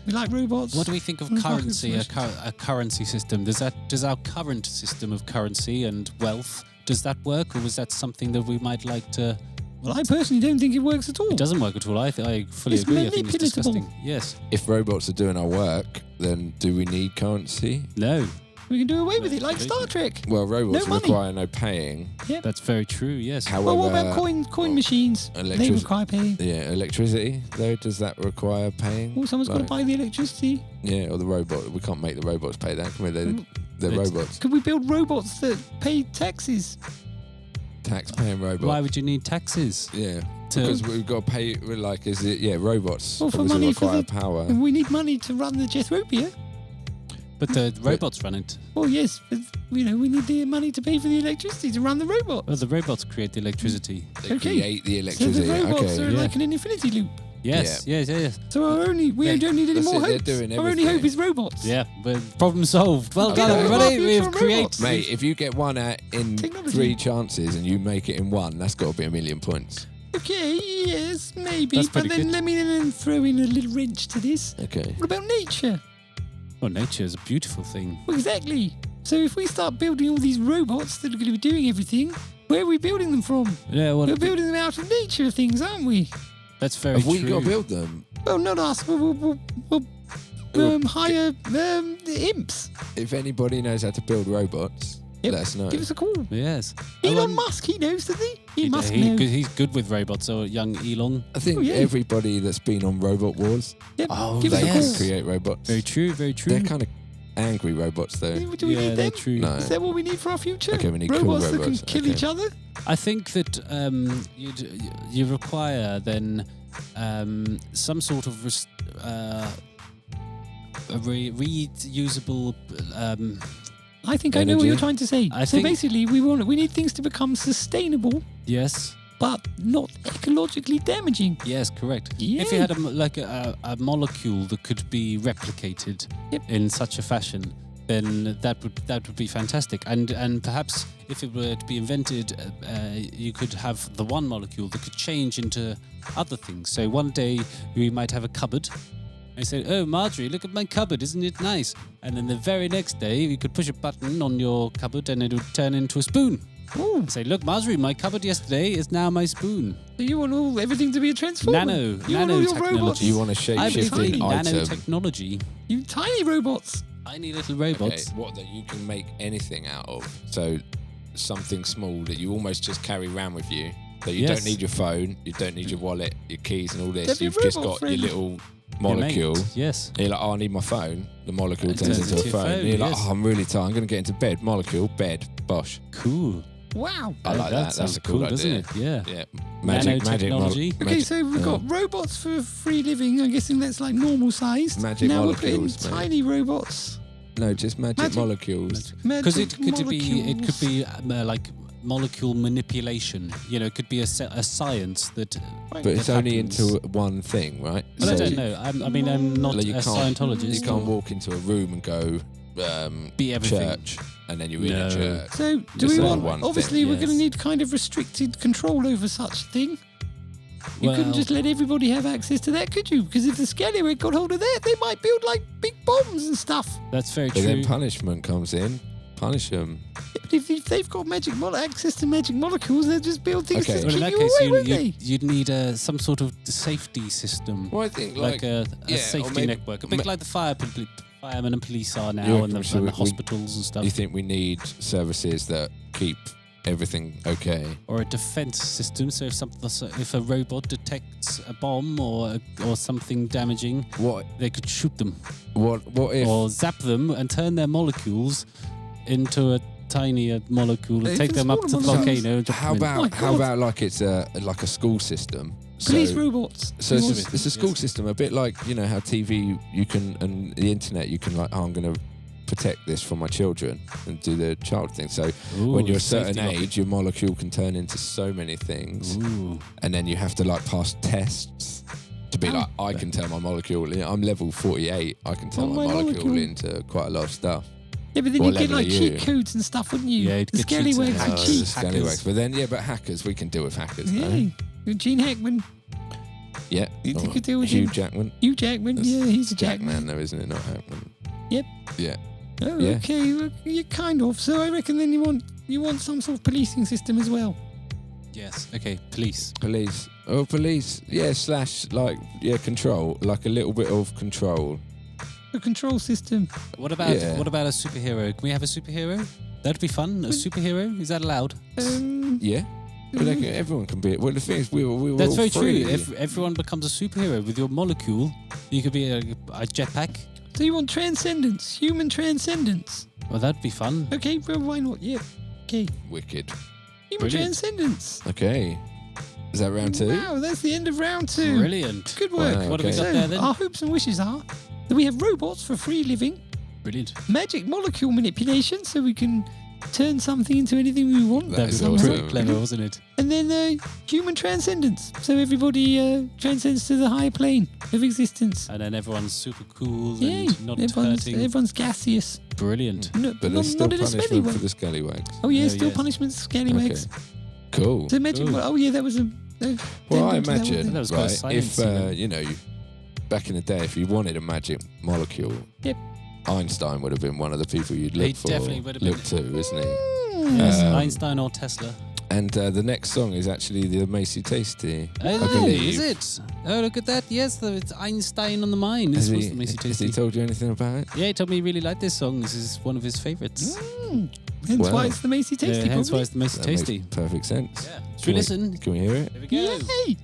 We like robots. What do we think of What about currency? A currency system. Does our current system of currency and wealth, does that work, or was that something that we might like to? Well, I personally don't think it works at all. It doesn't work at all. I fully It's agree. I think it's manipulatable. disgusting. Yes. If robots are doing our work, then do we need currency? No. We can do away with it, like Star Absolutely. Trek. Well, robots No money. require no paying. That's very true. Yes. However, Well, what about coin machines? They electric- require paying. Yeah, electricity though, does that require paying? Oh, someone's got to Like- buy the electricity. Yeah, or the robot. We can't make the robots pay that, can we? They're Mm. they're It's- robots. Could we build robots that pay taxes? tax-paying robot. Why would you need taxes? Yeah, because we've got to pay. Like, is it? Yeah, robots Well, for obviously money for require the- power. We need money to run the Utopia. But the robots run it. Well, yes, but we need the money to pay for the electricity to run the robot. Well, the robots create the electricity. They Okay. create the So electricity. the robots Okay. are Yeah. like an infinity loop. Yes, yes. So we don't need any That's more it, they're hopes. doing Our only everything. hope is robots. Yeah, but problem solved. Well Okay, done, well, everybody. future We've robots. created. Mate, if you get one out in Technology. 3 chances and you make it in 1, that's got to be 1,000,000 points. Okay, yes, maybe. That's But pretty then good. let me then throw in a little wrench to this. Okay. What about nature? Well, nature is a beautiful thing. Well, exactly. So if we start building all these robots that are going to be doing everything, where are we building them from? Yeah, well, We're building them out of nature things, aren't we? that's very Have true. we got to build them? Well, not us. We'll hire the imps. If anybody knows how to build robots, Yep. let us know. Give us a call. Yes. Elon Musk, he knows, doesn't he? He must know. He's good with robots. So young Elon. I think Oh, yeah. everybody that's been on Robot Wars, Yep. Oh, Give us they a can call. create robots. Very true. Very true. They're kind of angry robots, though. Do we yeah, need they're them? true. No. Is that what we need for our future? Okay, we need cool robots that can robots, kill okay. each other? I think that you require then some sort of reusable. I think I know what Energy? you're trying to say. I So think- basically, we need things to become sustainable, Yes. but not ecologically damaging. Yes, correct. Yeah. If you had a molecule that could be replicated Yep. in such a fashion, then that would be fantastic. And perhaps if it were to be invented, you could have the one molecule that could change into other things. So one day we might have a cupboard. I say, "Oh, Marjorie, look at my cupboard! Isn't it nice?" And then the very next day, you could push a button on your cupboard, and it would turn into a spoon. Ooh, Say, "Look, Marjorie, my cupboard yesterday is now my spoon." so you want everything to be a transformer? You want all your Nanotechnology. robots? You want a I'm shape-shifting tiny item. nanotechnology. You tiny robots. Tiny little Okay, robots. what that you can make anything out of. So something small that you almost just carry around with you. So you Yes. don't need your phone, you don't need your wallet, your keys and all this. That'd be You've a just robot got friend. your little Your mate. molecule. Yes. And you're like, oh, I need my phone. The molecule It turns turns into a into your phone. phone, And you're like, yes. oh, I'm really tired. I'm going to get into bed. Molecule, bed, bosh. Cool. Wow. I like that. That's sounds a cool doesn't idea. it? Yeah. Yeah. Magic Nanotechnology. Okay, so we've got robots for free living. I'm guessing that's like normal sized. Magic now molecules, we're mate. putting tiny robots. No, just magic molecules. Because it could molecules. be like molecule manipulation. You know, it could be a science that. But it's that only happens. into one thing, right? Well, I So- don't know. I'm not Like, a you can't- Scientologist. You can't walk into a room and go Be everything. church, and then you're in No. a church. So, do Just we that want? one Obviously, thing, we're going to yes. need kind of restricted control over such thing. You couldn't Well- just let everybody have access to that, could you? Because if the Scallywag got hold of that, they might build like big bombs and stuff. That's very But true. then punishment comes in. Punish them. But if they've got access to magic molecules, they'll just build things Okay. to well, in keep that you case, away, won't they? you'd need some sort of safety system. Well, I think like a yeah, or safety maybe- network, a bit like the firemen and police are now, Yeah, and I'm the, sure and the we- hospitals and stuff, you think we need services that keep everything okay? or a defense system. So if a robot detects a bomb or something damaging, What they could shoot them what if or zap them and turn their molecules into a tinier molecule and Even take them up to the smaller molecules. volcano. And drop how them in. my about God. like it's like a school system? Police So- robots. So You it's want- it's a school Yes. system, a bit like, you know, how TV you can, and the internet you can, like, oh, I'm going to protect this from my children and do the child thing. So Ooh, when you're a certain safety lock. age, your molecule can turn into so many things, Ooh. and then you have to like pass tests to be like, I can turn my molecule. I'm level 48. I can turn Oh, my my molecule molecule. into quite a lot of stuff. Yeah, but then What you get level like are cheat you? codes and stuff, wouldn't you? Yeah, you'd the get cheats Scallywags and would hackers. cheat. Scallywags. But then, yeah, but hackers, we can deal with hackers. Yeah. No? Gene Hackman. Yeah. You Oh, could deal with Hugh him. Jackman. Hugh Jackman. That's Yeah, he's a Jackman, Jackman. though, isn't it? Not Hackman. Yep. Yeah. Oh, Yeah. okay. Well, you kind of. So I reckon then you want some sort of policing system as well. Yes. Okay. Police. Police. Oh, police. Yeah, / like, yeah, control. Like a little bit of control. A control system. What about Yeah. a superhero? Can we have a superhero? That'd be fun. A superhero? Is that allowed? Yeah. But like, everyone can be it. Well, the thing is, we were That's all very free. true. If everyone becomes a superhero with your molecule, you could be a jetpack. So you want transcendence, human transcendence. Well, that'd be fun. Okay, well, why not? Yeah. Okay. Wicked. Human Brilliant. Transcendence. Okay. Is that round 2? Wow, that's the end of round 2. Brilliant. Good work. Wow, What have we okay. got there then? Our hopes and wishes are that we have robots for free living, Brilliant. magic molecule manipulation so we can turn something into anything we want, That is was awesome. pretty clever, wasn't it? and then human transcendence so everybody transcends to the higher plane of existence. And then everyone's super cool Yay, and not everyone's, hurting. everyone's gaseous. Brilliant. No, But there's still not in a smelly punishment way. for the scallywags. Oh yeah, Oh, still yes. punishment, scallywags. Okay. Cool. So imagine, Ooh. oh yeah, that was a... Well, I that was imagine, That was quite right, science, if, you know, back in the day, if you wanted a magic molecule, Yep. Einstein would have been one of the people you'd He look for. definitely would have look been. to, isn't he? Yes, Um, Einstein or Tesla. And the next song is actually the Macy Tasty. Oh, believe. is it? Oh, look at that. Yes, it's Einstein on the Mind. Has This was he, the Macy has he Tasty. told you anything about it? Yeah, he told me he really liked this song. This is one of his favourites. Hence Wow. why it's the Macy Tasty. Yeah, hence why probably. it's the Macy That Tasty. makes perfect sense. Yeah. Should we listen? Can we hear it? Here we go. Yay!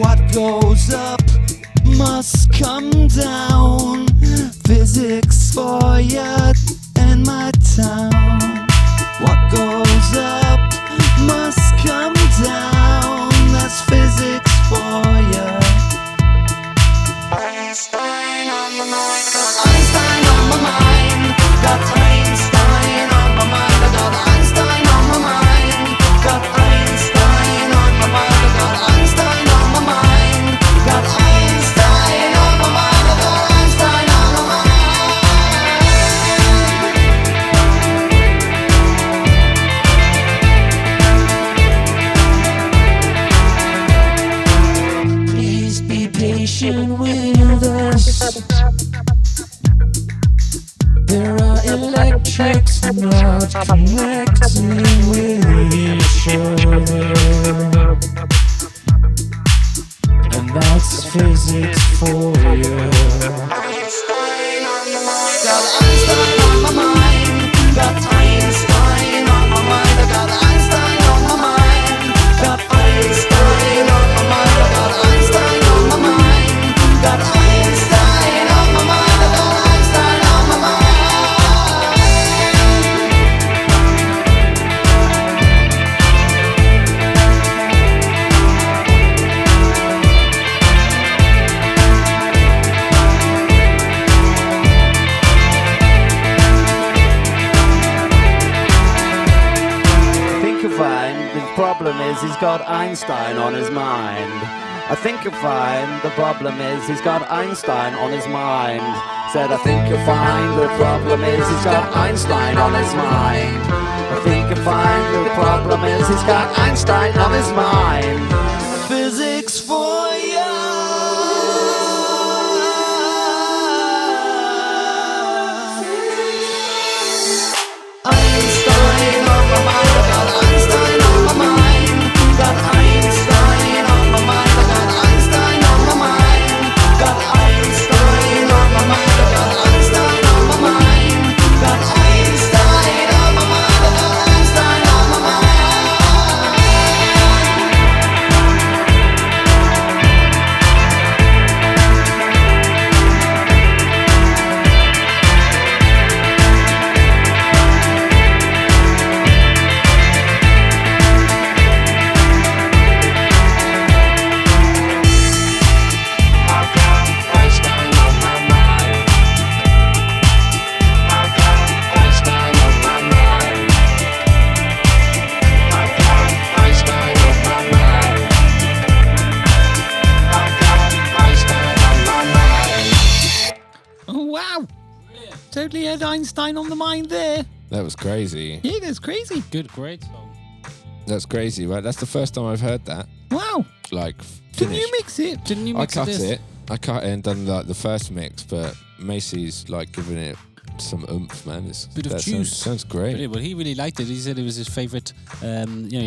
What goes up must come down. Physics for you and my town. What goes up must come down. That's physics for you. Einstein on my mind. Einstein on my mind. Got Einstein on my mind. I got Einstein on my mind. Got Einstein on my mind. I got Einstein on my mind. Got Einstein on my mind. I got Einstein on my mind. Please be patient with us. There are electrics not connecting with each other, and that's physics for you. Einstein on my mind. Got Einstein on my mind. Got Einstein on my mind. I got Einstein on my mind. Got Einstein on my mind. I got Einstein on my mind. Got Einstein on my mind. I got Einstein on my mind. I think you'll find the problem is he's got Einstein on his mind. I think you'll find the problem is he's got Einstein on his mind. Said I think you'll find the problem is he's got Einstein on his mind. I think you'll find the problem is he's got Einstein on his mind. Physics for you. Einstein on my mind. I got Einstein on my mind. Got Einstein on my mind. I got Einstein on my mind. Got Einstein on my mind. I got Einstein on my mind. Got Einstein on my mind. I got Einstein on my mind. Oh wow! Totally had Einstein on the mind there. That was crazy. Yeah, that's crazy. Good, great song. That's crazy, right? That's the first time I've heard that. Wow! Like, Didn't finished. you mix it? Didn't you I mix cut this? it. I cut it and done like the first mix, but Macy's like giving it some oomph, man. Bit of that juice. Sounds great. Brilliant. Well, he really liked it. He said it was his favourite. He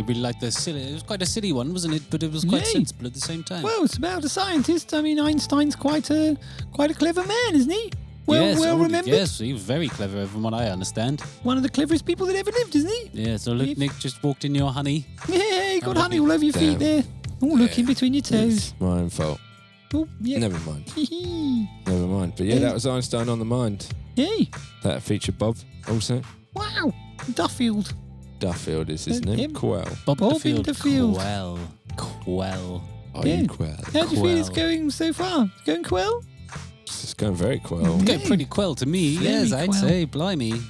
really liked the silly. It was quite a silly one, wasn't it? But it was quite Yay. sensible at the same time. Well, it's about a scientist. I mean, Einstein's quite a clever man, isn't he? Well remembered. Yes, he was very clever, from what I understand. One of the cleverest people that ever lived, isn't he? Yeah. So look, Nick just walked in your honey. Yeah, you got Oh, honey all over your feet damn. there. Oh, look Yeah. in between your toes. It's my own fault. Oh, yeah. Never mind. Yay. Never mind. But yeah, that was Einstein on the Mind. That featured Bob also. Wow. Duffield. Duffield is his name. him. Quell. Bob Duffield. Quell. Are Yeah. you Quell? How do you feel it's Quell. going so far? It's going well? It's going very Quell. It's going pretty quell to me. Very Yes, I'd quell. say. Blimey.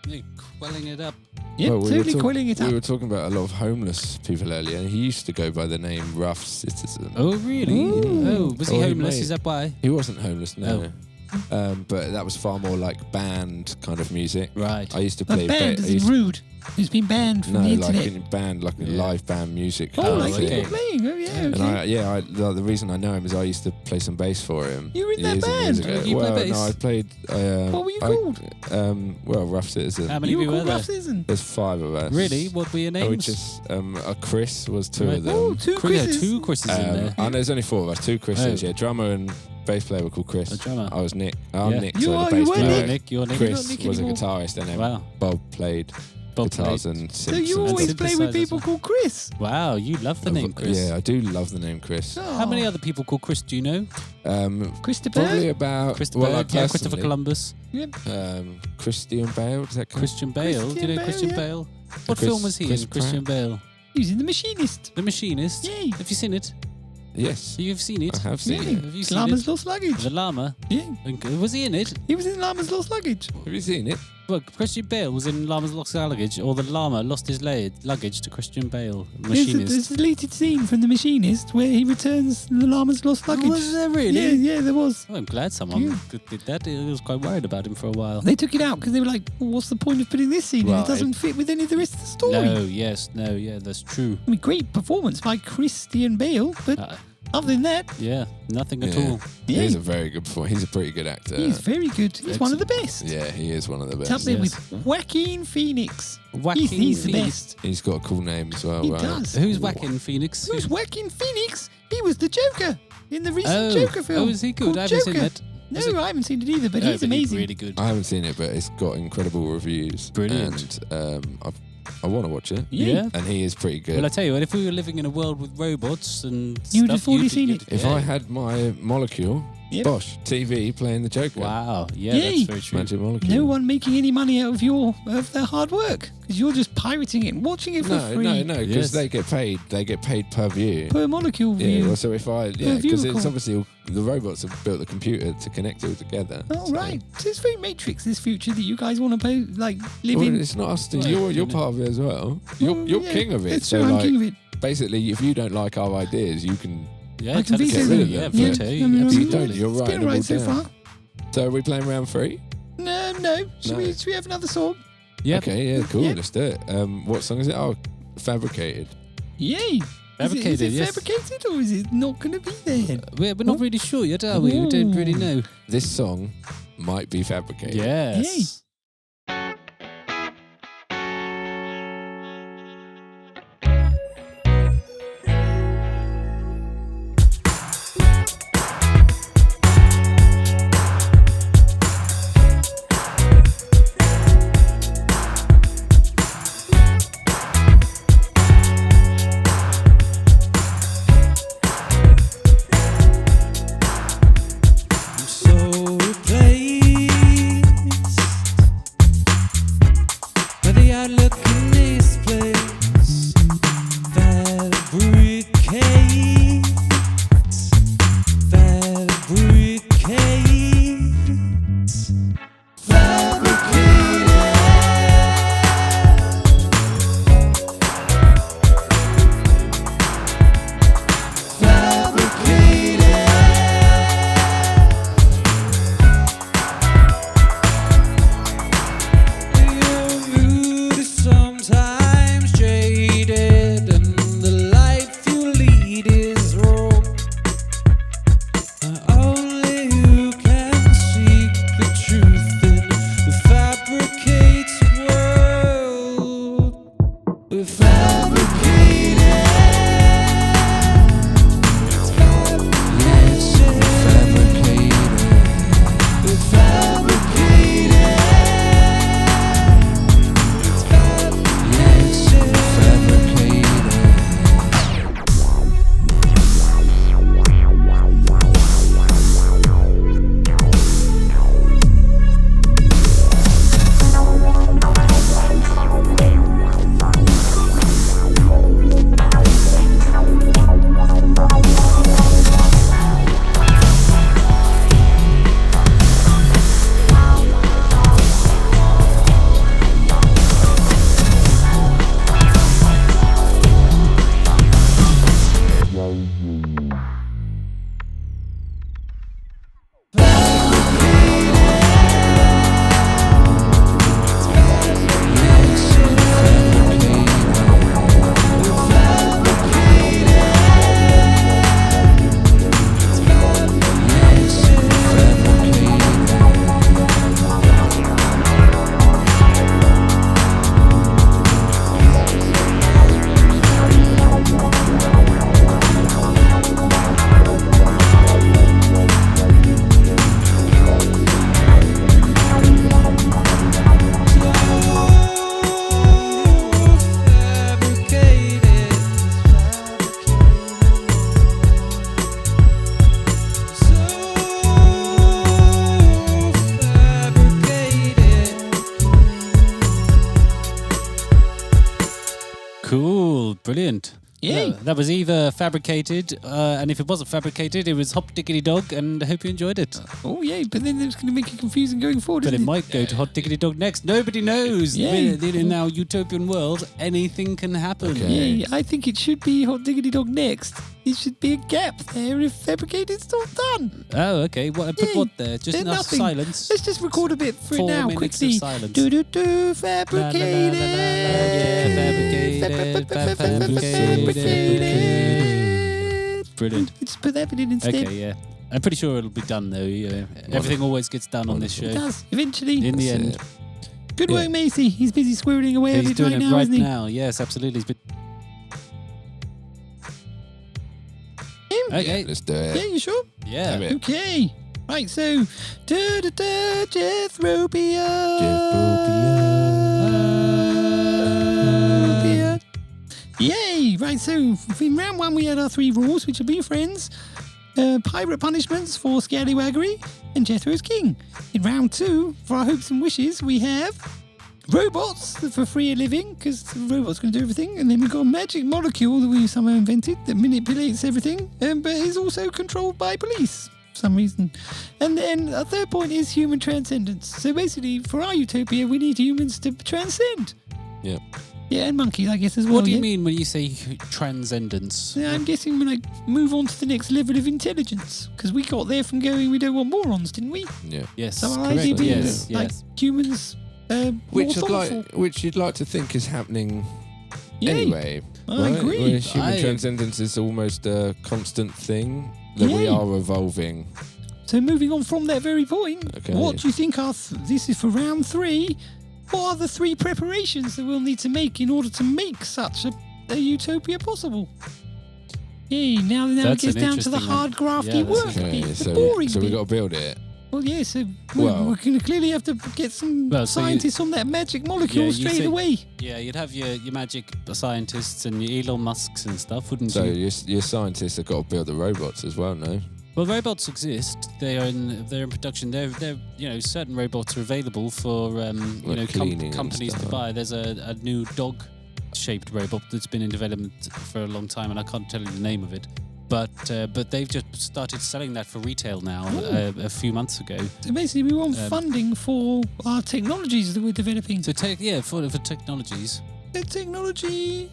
You're quelling it up. Yep, Well, totally quelling it We up. were talking about a lot of homeless people earlier, and he used to go by the name Rough Citizen. Oh, really? Ooh. Oh, was he Oh, he homeless? may- Is that why? He wasn't homeless, no. Oh. But that was far more like band kind of music. Right. I used to A play band I is used- rude. It's been banned from No, the like internet. in band, like Yeah. live band music. Oh, Oh, like okay. you were playing. Oh, yeah, And okay. the reason I know him is I used to play some bass for him. You were in that years and years band? ago. Oh, you play well, bass? no, I played. What were you called? Rough Citizen. How many You of were you were called there? Rough Citizen. There's 5 of us. Really? What were your Oh, names? just a Chris was 2 Right. of them. Oh, two Chris's. Two Chris's in there. And there's only 4 of us. 2 Chris's. Oh. Yeah, drummer and bass player were called Chris. A drummer. I was Nick. I'm Yeah. Nick. You so are- the you bass were player. You're Nick. Nick. You're Nick. You're Chris not Nick was a anymore. guitarist, and then Wow. Bob played Bob guitars played. and So synths. you and always stuff. play with synthesizers. people called Chris? Wow, you love the name Chris. Yeah, I do love the name Chris. How many other people called Chris do you know? Christopher? Probably about Christopher, well, like Christopher personally, Columbus, Christian Bale. Does that count? Christian Bale. Do you know Bale, Christian yeah. Bale? What Chris- film was he Chris in? Christian Bale. He's in The Machinist. The Machinist. Yay. Have you seen it? Yes, You've seen it? I have seen Yeah. it. Have you It's seen Llama's it? Lost Luggage. The Llama. Yeah. Was he in it? He was in Llama's Lost Luggage. Have you seen it? Well, Christian Bale was in Llama's Lost Luggage, or the Llama lost his luggage to Christian Bale, There's a Machinist. deleted scene from The Machinist where he returns the Llama's Lost Luggage. Was there really? Yeah, there was. Oh, I'm glad someone Yeah. did that. I was quite worried about him for a while. They took it out because they were like, well, what's the point of putting this scene in? Right. It doesn't fit with any of the rest of the story. Yeah, that's true. I mean, great performance by Christian Bale, but Uh, other than that, yeah, nothing at Yeah. all. yeah, He's a very good performer. He's a pretty good actor. he's very good. He's one of the best. Yeah, he is one of the It's best. up there Yes. with Joaquin Phoenix. Joaquin He's the Phoenix. best. He's got a cool name as well. He right? does. Who's Joaquin Phoenix? Who's Joaquin Phoenix? He was the Joker in the recent Oh, Joker film. is he good? called I haven't seen Joker. that. No, Is it- I haven't seen it either, but No, he's amazing. really good. I haven't seen it, but it's got incredible reviews. Brilliant. And I want to watch it. Yeah. And he is pretty good. Well, I tell you what, if we were living in a world with robots and You'd stuff, have already you'd- seen you'd- it. If yeah. I had my molecule, Yep. Bosch TV playing the Joker. Wow, yeah, Yay. that's very true. Magic molecule. No one making any money out of their hard work because you're just pirating it and watching it for No, free no, because Yes. they get paid. They get paid per view. per molecule Yeah, view. well, so if I, view because it's call. obviously the robots have built the computer to connect it all together. Oh so- right, so it's very Matrix. This future that you guys want to live Well, in. it's not us. Well, You're isn't it? part of it as well. You're Oh, yeah, king of it. That's So true. I'm like, king of it. basically, if you don't like our ideas, you can. Yeah, I can tell us veto to- them. yeah, Yeah, veto. I mean, If you absolutely. don't, you're It's writing been them all right so down. far. So are we playing round 3? No. Should No. we have another song? Yep. Okay, yeah, cool. Yep. Let's do it. What song is it? Oh, Fabricated. Yay! Fabricated, is it yes. fabricated or is it not going to be there? We're not really sure yet, are we? We don't really know. This song might be fabricated. Yes. I'm so replaced Brilliant. Yay. That was either Fabricated, and if it wasn't Fabricated, it was Hot Diggity Dog, and I hope you enjoyed it. Oh, yeah, but then it's going to make it confusing going forward, But isn't it might go to Hot Diggity Dog next. Nobody knows. Yay. In our utopian world, anything can happen. Okay. Yeah, I think it should be Hot Diggity Dog next. It should be a gap there if Fabricated's not done. Oh, okay. Put Yeah, what there? Just there's enough nothing. silence. Let's just record a bit for 4 it now, minutes quickly. of silence. Do Fabricated. Fabricated. Brilliant. Just put that bit in instead. Okay, yeah. I'm pretty sure it'll be done though. Everything always gets done on this show. It does, eventually. In the That's end. it. Good work, Macy. He's busy squirreling away at He's it doing right it now, right isn't he? now. Yes, absolutely. Him? Okay. Yeah, let's do Yeah, it. you sure? Yeah. Have it. Okay. Right, so Jethropia. Yay! Right, so in round 1 we had our 3 rules, which are be friends, pirate punishments for scallywaggery, and Jethro's king. In round 2, for our hopes and wishes, we have robots for freer living, because the robots can do everything, and then we've got a magic molecule that we somehow invented that manipulates everything, but is also controlled by police for some reason. And then our third point is human transcendence. So basically, for our utopia, we need humans to transcend. Yeah. Yeah, and monkeys, I guess, as well. What do you yeah? mean when you say transcendence? Yeah, I'm guessing when I move on to the next level of intelligence, because we got there from going, we don't want morons, didn't we? Yeah. Yes, So our correct. idea being Yes, like yes. humans, Which more thoughtful. you'd like to think is happening Yay. anyway. I right? agree. Whereas human I- transcendence is almost a constant thing that we Yay. are evolving. So moving on from that very point, Okay. what do you think are, this is for round 3, what are the 3 preparations that we'll need to make in order to make such a utopia possible? Yay, now it That's gets an down to the interesting one. hard grafty Yeah, that's work Okay, bit, the so boring we've bit. got to build it. Well, yeah, so Well- we're going to clearly have to get some Well, so you- scientists on that magic molecule you straight said- away. Yeah, you'd have your magic scientists and your Elon Musks and stuff, wouldn't So you? your scientists have got to build the robots as well, no? Well, robots exist. They're in production. They're certain robots are available for Like cleaning and companies to stuff. buy. There's a new dog-shaped robot that's been in development for a long time, and I can't tell you the name of it. But they've just started selling that for retail now a few months ago. So basically, we want funding for our technologies that we're developing. So for technologies. The technology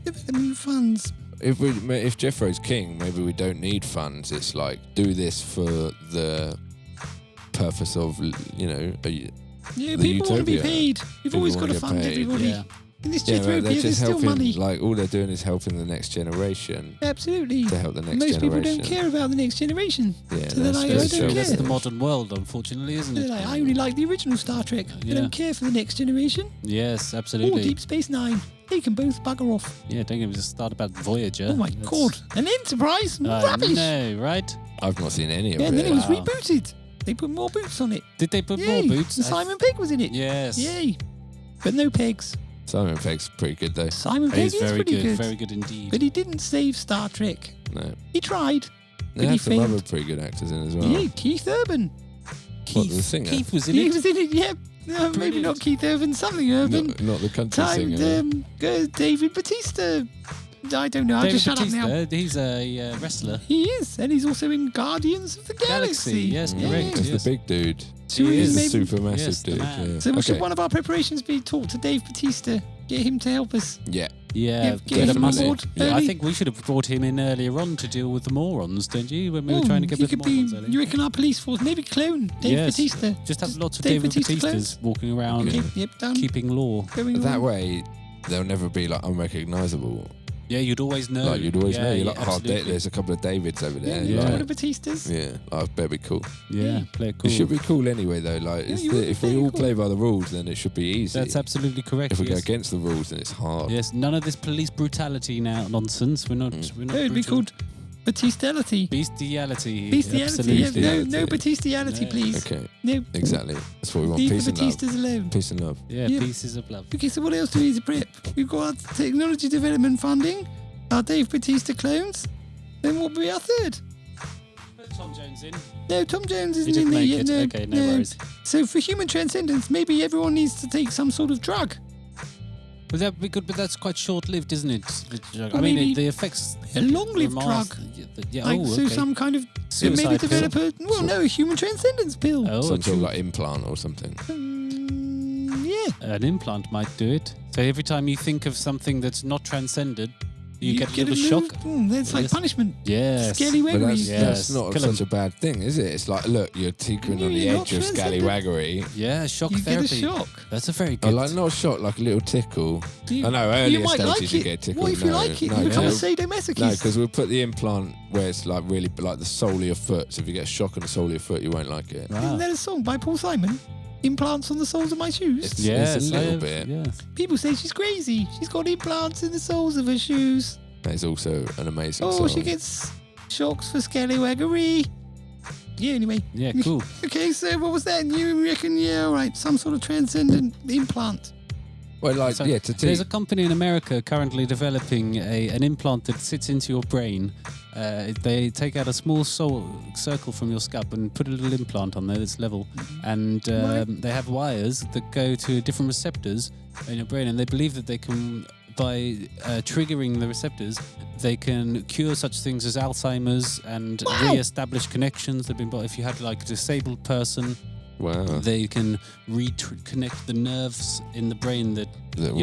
development funds. If Jeffro's king, maybe we don't need funds. It's like do this for the purpose of Yeah, The people want to be utopia. paid. We've People always got wanna to get fund paid, everybody. yeah. In this yeah, but utopia, they're there's just still helping. money. Like all they're doing is helping the next generation Absolutely. to help the next Most people generation. don't care about the next generation. Yeah, So they're that's like, very I don't true. care. That's the modern world, unfortunately, isn't They're it? like, I only like the original Star Trek. I Yeah. don't care for the next generation. Yes, Or absolutely. Deep Space Nine. They can both bugger off. Yeah, don't get me started about Voyager. Oh my God. An Enterprise? Rubbish. No, right? I've not seen any of Yeah, it. and then it was Wow. rebooted. They put more boots on it. Did they put Yay. more boots? And Simon Pegg was in it. Yes. Yay. But no pegs. Simon Pegg's pretty good though. Simon Pegg He's is very pretty good. very good indeed. But he didn't save Star Trek. No, He tried. they he had some other failed. pretty good actors in as well. Yeah, Keith Urban. What, the singer? Keith was in He it. was in it, yeah. No, maybe Brilliant. not Keith Urban, something Urban. Not the country Timed singer. David Batista. I don't know, I'll David just shut up now. Batista, he's a wrestler. He is, and he's also in Guardians of the Galaxy. Yes, Yeah. correct. It's yes. the big dude. Should we He He's is. a maybe- super massive Yes, the dude. man. Yeah. So okay. should one of our preparations be talk to Dave Batista? Get him to help us. Yeah. Yeah, Get get him him on muscle. board I early. think we should have brought him in earlier on to deal with the morons, don't you? When we were Oh, trying to get he rid of could the be, morons earlier. you reckon our police force? Maybe clone Dave Yes. Batista. Just have lots of Dave David Batista Batistas clones? walking around Okay, yep, done. keeping law. Going That on. way, they'll never be like unrecognizable. Yeah, you'd always know. Like you'd always yeah, know. You're yeah, like, absolutely. there's a couple of Davids over Yeah, there. you Yeah. know Like, the Batistas. yeah, that better be cool. Yeah, play it cool. It should be cool anyway, though. Like, Yeah, you would if be we all cool. play by the rules, then it should be easy. That's absolutely correct. If we go yes. against the rules, then it's hard. Yes, none of this police brutality now nonsense. We're not. We're not. No, it'd be brutal. called Batistality. Bestiality. Bestiality. Yeah, Absolutely. no, Bestiality. no Batistiality, No. please. Okay, No, exactly. That's what we want. leave Peace the and love. Batistas alone. Peace and love. Yeah, Yeah. pieces of love. Okay, so what else do we need to prep? We've got our technology development funding, our Dave Batista clones, then what will be our third? Put Tom Jones in. No, Tom Jones He isn't in didn't there make yet. it. No, Okay, no worries. So for human transcendence, maybe everyone needs to take some sort of drug. But that'd be good, but that's quite short-lived, isn't it? I Well, mean, maybe the effects... a long-lived remark- drug. Yeah, Like, oh, so okay. some kind of Suicide maybe pill. develop a human transcendence pill. Oh, Some sort of true. like implant or something. Yeah. An implant might do it. So every time you think of something that's not transcended, you get a little little- shock. That's like Yes. punishment. Yes. Scally But waggery. that's not Kill such 'em. a bad thing, is it? It's like, look, you're tinkering on the You're not edge of transcended. scallywaggery. Yeah, shock You get a therapy. shock. That's a very Oh, good... like not a shot, like a little tickle. You- I know, You earlier might stages like you it. get a tickle. What if you no, like it? no, You become a 'cause- sadomasochist. No, because we'll put the implant where it's like really like the sole of your foot. So if you get a shock on the sole of your foot, you won't like it. Wow. Isn't that a song by Paul Simon? Implants on the soles of my shoes. It's, Yes, it's a I little have- bit. Yes. People say she's crazy. She's got implants in the soles of her shoes. That is also an amazing Oh, song. she gets shocks for scallywaggery. Yeah, anyway. Yeah, cool. Okay, so what was that? And you reckon, yeah, all right, some sort of transcendent implant. Well, like, So yeah, to there's teach. a company in America currently developing an implant that sits into your brain. They take out a small circle from your scalp and put a little implant on there that's level. And they have wires that go to different receptors in your brain. And they believe that they can, by triggering the receptors, they can cure such things as Alzheimer's and re-establish connections. They've been, if you had like a disabled person, Wow. they can reconnect the nerves in the brain that That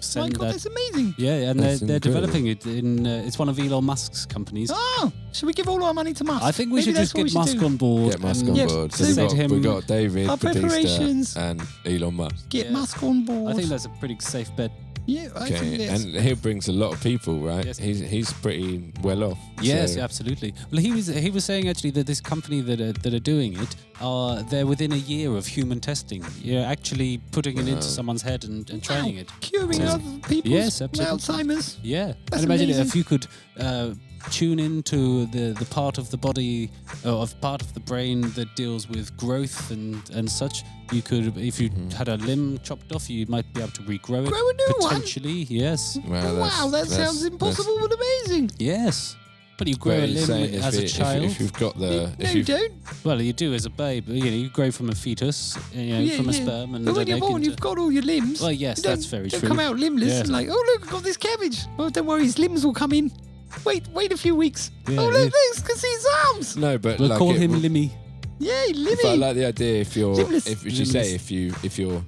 send My God, that. that's amazing. Yeah, and That's they're incredible. developing it in. It's one of Elon Musk's companies. Oh, should we give all our money to Musk? I think we Maybe should that's just what get we Musk should do. on board. Get Musk and on Yeah, board. so So say to him, we got David our Bautista preparations. and Elon Musk. Get Yeah. Musk on board. I think that's a pretty safe bet. Yeah, I think Okay, that's... and he brings a lot of people, right? Yes. He's pretty well off. Yes, so- absolutely. Well, he was saying actually that this company that are doing it they're within a year of human testing. You're actually putting it into someone's head and trying it. Curing So- other people's Yes, absolutely. Alzheimer's. Yeah, That's and imagine amazing. if you could tune into the part of the body or of part of the brain that deals with growth and such. You could, if you had a limb chopped off, you might be able to regrow it. Grow a new one? Potentially, yes, Wow, Wow, that sounds impossible but amazing. yes. But you grow Well, a you're limb saying as a child. if you've got the, No, you don't. Well, you do as a babe. You grow from a fetus, Yeah, from a yeah. sperm, and But when then you're born, you've got all your limbs. Well, yes, You don't- that's very don't true. come out limbless Yeah. and like, oh look, I've got this cabbage. Oh, don't worry, his limbs will come in. Wait a few weeks. Yeah, oh look, yeah. thanks, can see his arms. no, but We'll like call it him will- Limmy. Yay, If I Limmy. like the idea, if you're, Limbless. if you say if you're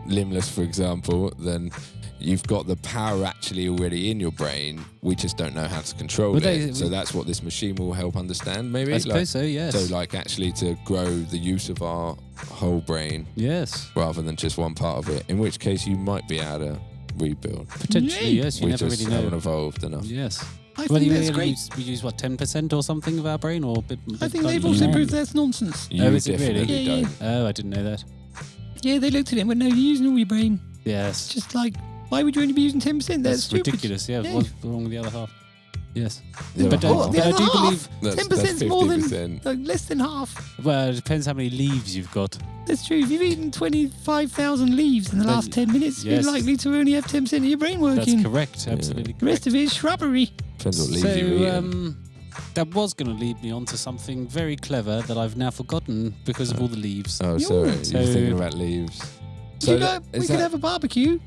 limbless, for example, then you've got the power actually already in your brain. We just don't know how to control Well, it. So that's what this machine will help understand, maybe. I suppose so. Yes. So, like, actually to grow the use of our whole brain yes. rather than just one part of it. In which case, you might be able to rebuild. Potentially, Yay. yes. You We never just really haven't know. evolved enough. Yes. I Well, think you that's great. we use what 10% or something of our brain, or a bit. I think like they've more? also proved that's nonsense. You Oh, is it really? definitely Yeah, don't. Oh, I didn't know that. Yeah, they looked at it and went, no, you're using all your brain. It's Yes. just like, why would you only be using 10%? That's That's stupid. ridiculous. Yeah. Yeah. What's wrong with the other half? Yes. The But, other What, half. the but I other do half? believe. That's 10% more than 50%. like, less than half. Well, it depends how many leaves you've got. That's true. If you've eaten 25,000 leaves in the last 10 minutes, yes. you're likely to only have 10% of your brain working. That's correct. Absolutely The correct. rest of it is shrubbery. Depends what leaves you're So, eating. that was going to lead me on to something very clever that I've now forgotten because of all the leaves. Oh, sorry. So- You're thinking about leaves. You know, we could have a barbecue.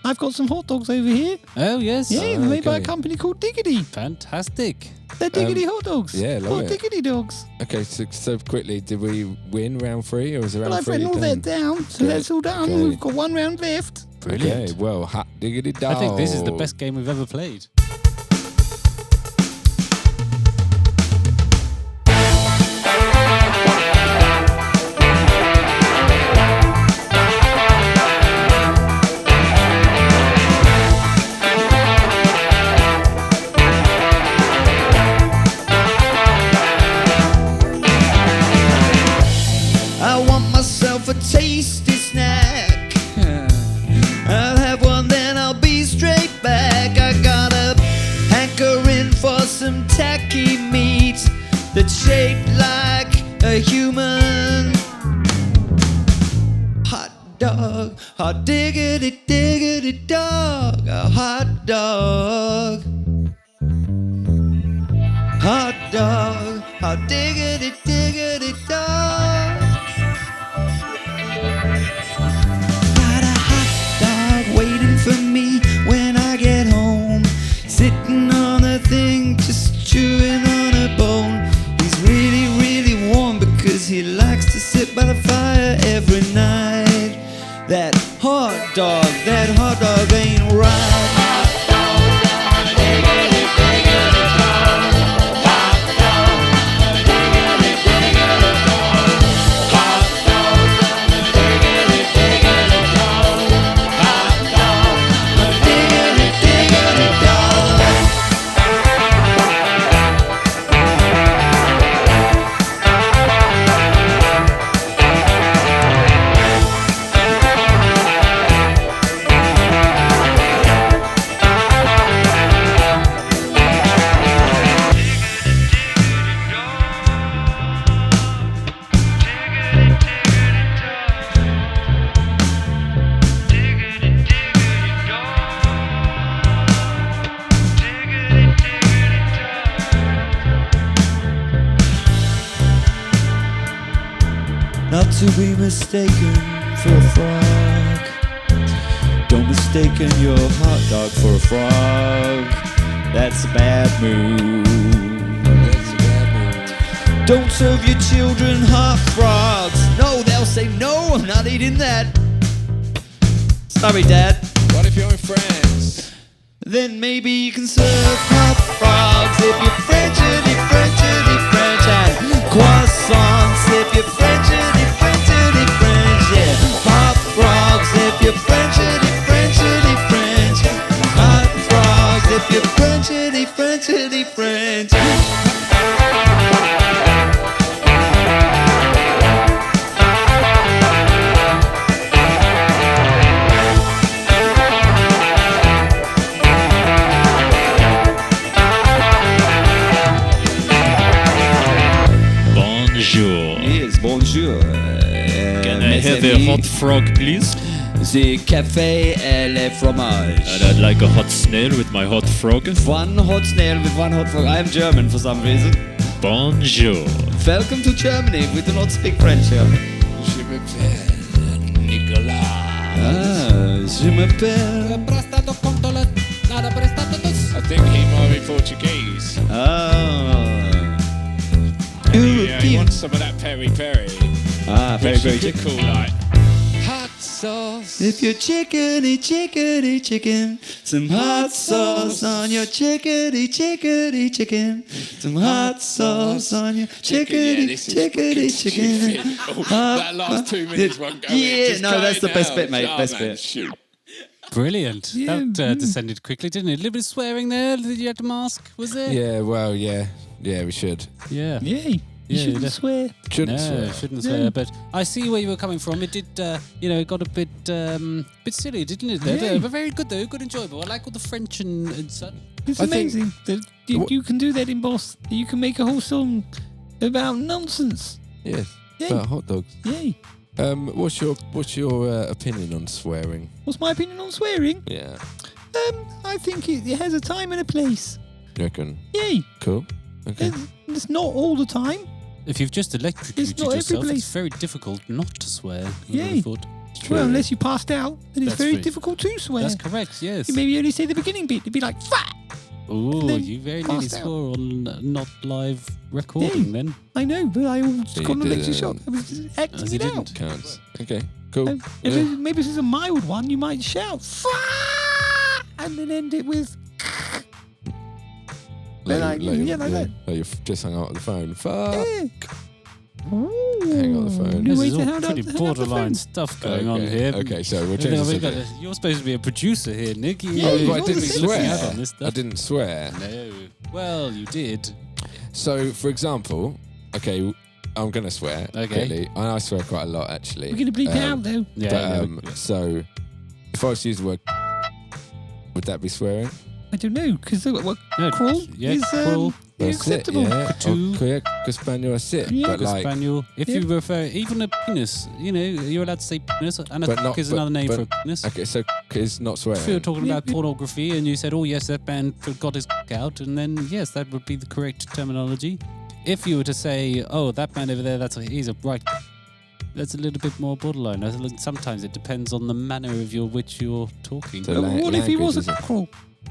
I've got some hot dogs over here. Oh, yes. Yeah, they're made by a okay. company called Diggity. Fantastic. They're Diggity hot dogs. yeah, love Hot it. Diggity dogs. Okay, so quickly, did we win round 3 or was it round Well, I've 3 written all that down, so Okay, that's all done. okay. We've got one round left. Brilliant. Okay, well, hot diggity dog. I think this is the best game we've ever played. I want myself a tasty snack. I'll have one, then I'll be straight back. I got a hankering for some tacky meat that's shaped like a human. Hot dog, hot diggity diggity dog, a hot dog. Hot dog, hot diggity diggity dog. Got a hot dog waiting for me sit by the fire every night. That hot dog ain't right. Not to be mistaken for a frog. Don't mistaken your hot dog for a frog. That's a bad move. Don't serve your children hot frogs. No, they'll say, no, I'm not eating that. Sorry, Dad. What if you're in France? Then maybe you can serve hot frogs if you're French, and croissants if you're French, yeah. Hot frogs if you're French, hot frogs if you're French. Bonjour. Yes, bonjour. Can I have a hot frog, please? The café et le fromage. And I'd like a hot snail with my hot frog. One hot snail with one hot frog. I'm German for some reason. Bonjour. Welcome to Germany. We do not speak French here. Je m'appelle Nicolas. Je m'appelle. I think he might be Portuguese. Yeah, he wants some of that peri peri. Very, very chicken. Cool, like hot sauce. If you're chickadee chicken, some hot sauce on your chickadee chicken. Some hot sauce on your chickadee chicken. That last 2 minutes won't go in. Yeah, Just no, cut that's it the best down. bit, mate. Oh, Best man, bit. shoot. Brilliant. That descended quickly, didn't it? A little bit of swearing there that you had to mask, was there? Yeah, well, yeah, we should. Yeah. Yay. You Yeah, shouldn't def- swear. Shouldn't No, swear. shouldn't swear. But I see where you were coming from. It did, it got a bit silly, didn't it? There? Yeah. But very good though, good, enjoyable. I like all the French and such. It's I think- amazing that you can do that in Bos. You can make a whole song about nonsense. Yes. Yay. About hot dogs. Yay. What's your opinion on swearing? What's my opinion on swearing? Yeah. I think it has a time and a place. You reckon? Yay. Cool. Okay. It's not all the time. If you've just electrocuted not every yourself, place. it's very difficult not to swear. I would Yay. have thought. True. Well, unless you passed out, then it's That's very true. difficult to swear. That's correct, yes. You maybe only say the beginning bit. It'd be like, fat. Ooh, then you very nearly passed out. swore on not live recording then. I know, but I just You got an electric didn't. shock. I was just acting As you it out. didn't. Counts. Okay. Cool. Maybe if it's a mild one, you might shout, fat, and then end it with. Like that. You've just hung out on the phone. Fuck. Yeah. Hang on the phone. New This way is to all hang up pretty the borderline phone. stuff going on here. Okay, so we'll You change know, the we've got subject. you're supposed to be a producer here, Nick. Yeah, Oh, you but I all didn't the looking same. out swear. on this stuff. I didn't swear. No. Well, you did. So, for example, okay, I'm gonna swear. Okay. Quickly. I swear quite a lot, actually. We're going to bleep it out, though. Yeah. But, so, if I was to use the word, would that be swearing? I don't know, because No, crawl yeah, is crawl. acceptable. Yeah. Couture. Oh, yeah, spaniel, that's it. Yeah. But Cocker like, spaniel. If Yeah. you refer even a penis, you're allowed to say penis, and a But cock not- is but- another name but- for a penis. okay, so it's not If you were swearing. talking Yeah, about yeah. pornography and you said, oh yes, that man got his cock out, and then yes, that would be the correct terminology. If you were to say, oh, that man over there, he's a right, that's a little bit more borderline. Sometimes it depends on the manner of which you're talking. So la- What if he language was a is a- crawl?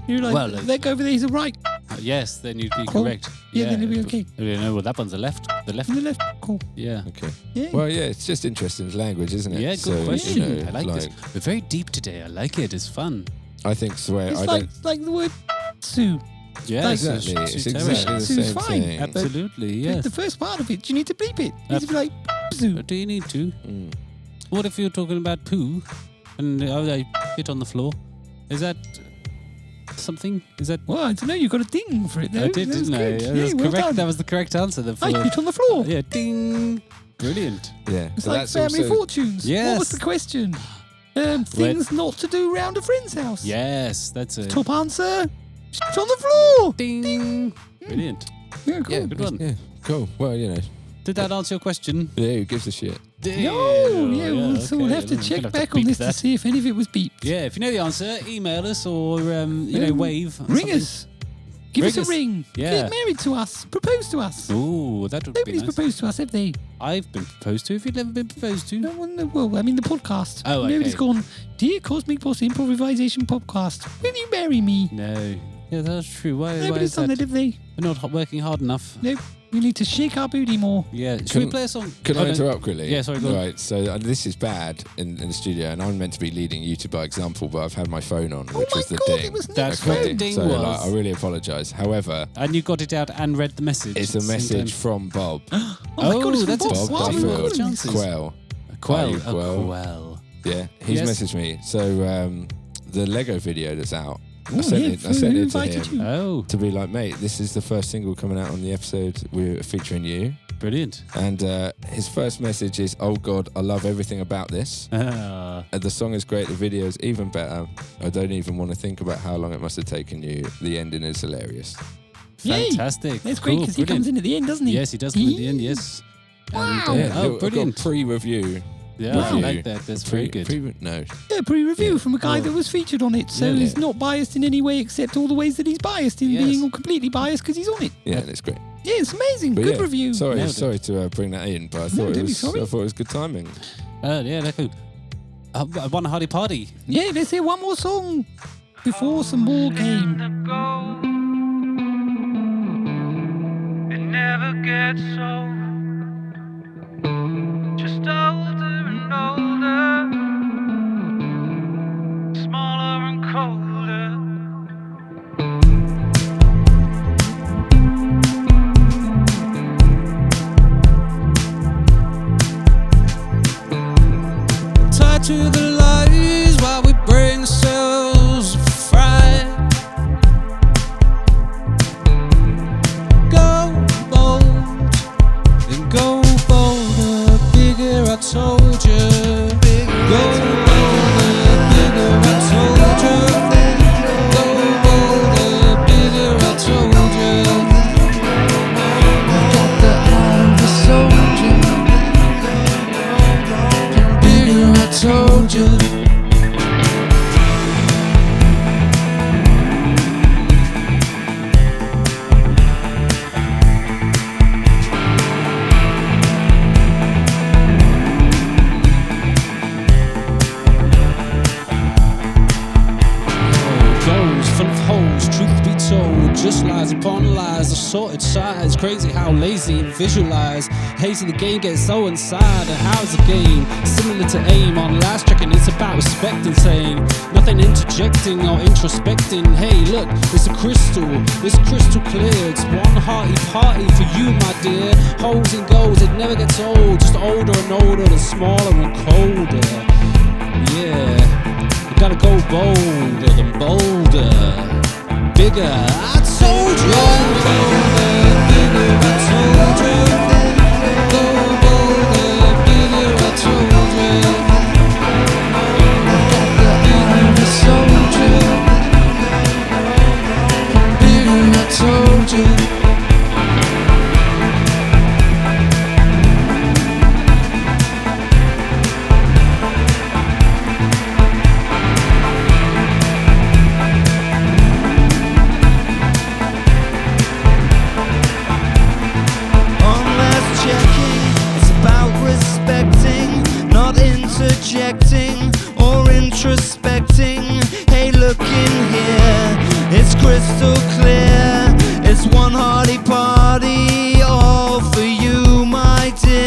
You're like, Well, that guy over there, he's a right. Yes, then you'd be Cool. correct. Yeah, then it'd be okay. Well, that one's the left. The left. On the left. reciprocal. Yeah. Okay. Yeah. Well, yeah, it's just interesting language, isn't it? Yeah, good So, question. you know, I like this. We're very deep today. I like it. It's fun. I think swear. It's I like, don't. like the word Sue. Yeah, Exactly. It's exactly the Sue's same fine. thing. Absolutely, yes. The first part of it, you need to bleep it. You need to be like, Sue. Do you need to? Mm. What if you're talking about poo and I spit on the floor? Is that something? Is that... Well, I don't know. You got a ding for it, though. I did, That was didn't I? good. That Yeah, was well correct. done. That was the correct answer. The I spit on the floor. Yeah, ding. Brilliant. Yeah. It's but like that's family also, fortunes. Yes. What was the question? Things not to do round a friend's house. Yes, that's it. Top answer. Spit on the floor. Ding. Brilliant. Yeah, cool. Yeah, Good one. Yeah. Cool. Well, you know. Did that answer your question? Yeah. Who gives a shit? No, yeah, so we'll okay. have to We'll check have back beep on this that. to see if any of it was beeped. Yeah, if you know the answer, email us or wave. or Ring something. us. Give Ring us a us. ring. Yeah. Get married to us. Propose to us. Ooh, that would be Nobody's nice. proposed to us, have they? I've been proposed to. Have you never been proposed to? No one. Well, I mean the podcast. Oh, okay. Nobody's gone. Dear Cosmic Bos Improv-Revisation podcast, will you marry me? No. Yeah, that's true. Why Nobody's is done that? that, have they? We're not working hard enough. Nope. We need to shake our booty more. Yeah. Should we Can- play a song? Can Oh, I no. interrupt quickly? Yeah, sorry, go on. Right, so this is bad in the studio, and I'm meant to be leading you to by example, but I've had my phone on, which my was the God, ding. it was That's Nick's what the phone. ding so was. like, I really apologise. However, And you got it out and read the message. it's a at the same message time. from Bob Oh my God, it's from that's Bob. it. Bob Why are we Duffield recording chances? this? Quell. Quell. Are you Quell? Quell. Yeah, he's Yes. messaged me. So the Lego video that's out, Oh, I sent yeah, it. I sent who it to invited him you? Oh, to be like, mate, this is the first single coming out on the episode we're featuring you. brilliant. And his first message is, "Oh God, I love everything about this. The song is great. The video is even better. I don't even want to think about how long it must have taken you. The ending is hilarious." Yay. Fantastic. That's great Cool, because he comes brilliant. in at the end, doesn't he? Yes, he does come in the end, yes. Wow. And, Yeah, oh, look, I've got brilliant. pre-review. Yeah, I review. like that. That's very good. No. Yeah, pre-review Yeah. from a guy that was featured on it, so Yeah. he's not biased in any way except all the ways that he's biased in Yes. being completely biased because he's on it. Yeah, that's great. Yeah, it's amazing. But Good yeah, review. Sorry Nailed it. to bring that in, but I No, thought don't be sorry. it was good timing. Yeah, that's cool. One Hearty party. Yeah, let's hear one more song before some more game. It never gets old. Just older and older, smaller and colder. Tied to the lies while we bring ourselves fright. Go bold and go bolder, bigger. I told you. Go bolder, bigger. I told you. Go bolder, bigger. I told you. Got the eye of a soldier. Bigger, I told you. Goes full of holes, truth be told, just lies upon lies, assorted sides. Crazy how lazy and visualize. Hazy the game gets so inside. And how's the game? Similar to aim on last checking, it's about respect and saying nothing interjecting or introspecting. Hey, look, it's crystal clear. It's one hearty party for you, my dear. Holes and goals, it never gets old, just older and older, and smaller and colder. Yeah. You gotta go bolder than bolder. Bigger, I told you. Bolder, bigger, I told you. Go bolder, bigger, I told you. Got the eye of a soldier. Bigger, I told you. On last checking, it's about respecting, not interjecting or introspecting. Hey, look in here, it's crystal clear. It's one hearty party, all for you, my dear.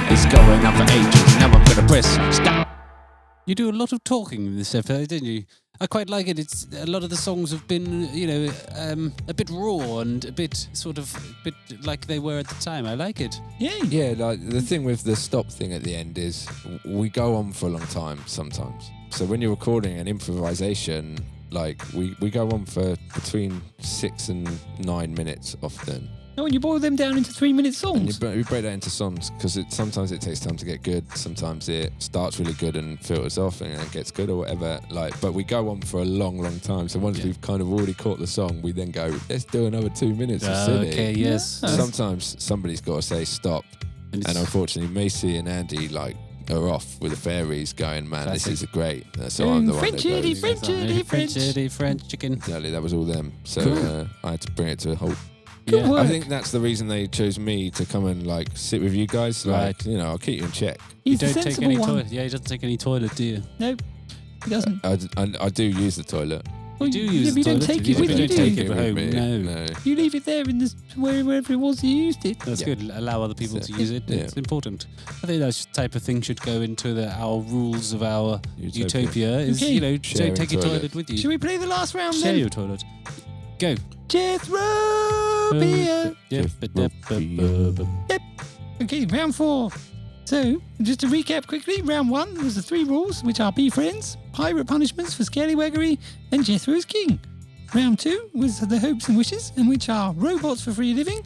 It's going on for ages. Now I'm gonna press stop. You do a lot of talking in this episode, didn't you? I quite like it. It's a lot of the songs have been, a bit raw and a bit like they were at the time. I like it. Yeah, like the thing with the stop thing at the end is we go on for a long time sometimes. So when you're recording an improvisation, like we go on for between 6 and 9 minutes often. Oh, and you boil them down into 3-minute And songs. you break that into songs because sometimes it takes time to get good. Sometimes it starts really good and filters off and then gets good or whatever. But we go on for a long, long time. So once we've kind of already caught the song, we then go, let's do another 2 minutes of silly. Okay, yes. Sometimes somebody's got to say stop. And unfortunately, Macy and Andy are off with the fairies going, man, this is great. So I'm the one that goes. French chicken. Exactly, that was all them. So I had to bring it to a halt. Good work. I think that's the reason they chose me to come and sit with you guys. Right. I'll keep you in check. He's You the don't take sensible any one. toilet. Yeah, he doesn't take any toilet, do you? No, he doesn't. I do use the toilet. Well, do use the you don't toilet, take do it you? with You you, don't do take you? it home. No. You leave it there in this wherever it was you used it. That's good. Allow other people to use it. Yeah. It's important. I think that type of thing should go into our rules of our Utopia. Is Okay. don't Sharing take your toilet. toilet with you. Should we play the last round Share then? your toilet. Go. Jethropia. Yep. Okay, round 4. So, just to recap quickly, round 1 was the 3 rules, which are be friends, pirate punishments for scallywaggery, and Jethro's king. Round 2 was the hopes and wishes, in which are robots for free living,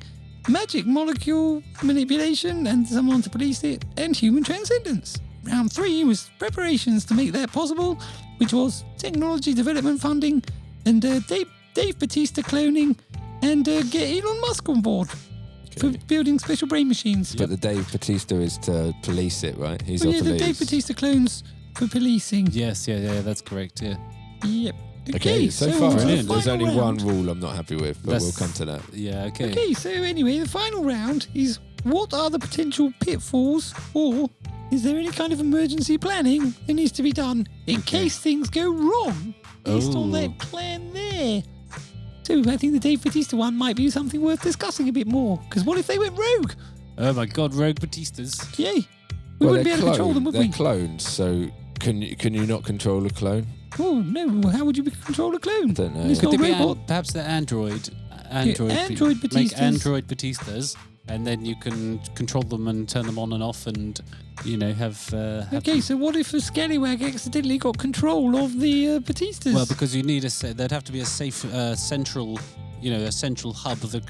magic molecule manipulation and someone to police it, and human transcendence. Round 3 was preparations to make that possible, which was technology development funding, and Dave Bautista cloning, and get Elon Musk on board for building special brain machines. But the Dave Bautista is to police it, right? He's Oh, our yeah, the police. Dave Bautista clones for policing. Yes, yeah, that's correct, yeah. Yep. Okay, so far the brilliant. there's final only one round- rule I'm not happy with, but That's- we'll come to that. Yeah, okay. Okay, so anyway, the final round is what are the potential pitfalls, or is there any kind of emergency planning that needs to be done in case things go wrong based on that plan there? So I think the Dave Bautista one might be something worth discussing a bit more, because what if they went rogue? Oh my God, Rogue Batistas. Yay. We wouldn't be able to control them, would they're we? clones, so can you not control a clone? Oh, no. How would you control a clone? I don't know. It's Could not they be robot. perhaps the Android Android Make Batistas. Android Batistas, and then you can control them and turn them on and off, and have. Okay, so what if a scallywag accidentally got control of the Batistas? Well, because you need there'd have to be a safe central, a central hub that,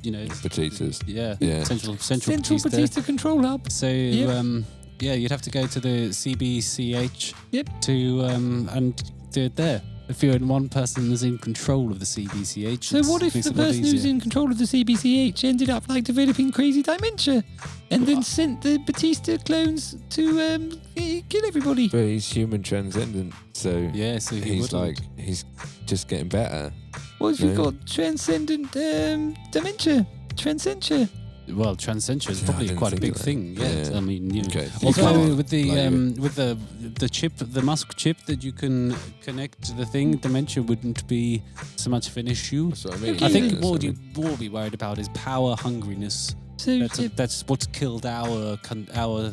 Batistas. yeah. central Central Batista. Batista control hub. So you'd have to go to the CBCH Yep. to and do it there. If you're one person that's in control of the CBCH. So what if makes the it a lot person who's easier. in control of the CBCH ended up developing crazy dementia, and then sent the Batista clones to kill everybody? But he's human transcendent, so Yeah, so he he's wouldn't. he's just getting better. What if you've No. got transcendent dementia? Transcentia. Well, transcension is Yeah, I probably didn't quite a think big of that. thing. Yeah, Yeah. I mean, Okay. Although can't with blame the chip, the Musk chip that you can connect to the thing, dementia wouldn't be so much of an issue. That's what I mean. Okay, I think then. what you'd more be worried about is power hungriness. So That's what's killed our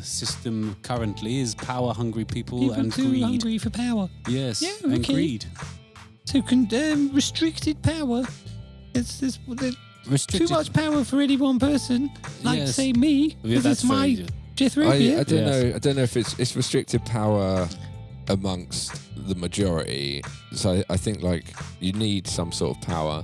system currently is power hungry people people and too greed. hungry for power. Yes, Yeah, and okay. greed. So restricted power. It's too Restricted. much power for any one person, like Yes. say me, Yeah, because that's it's my very- Jethropia. I don't Yes. know. I don't know if it's restricted power amongst the majority. So I think you need some sort of power.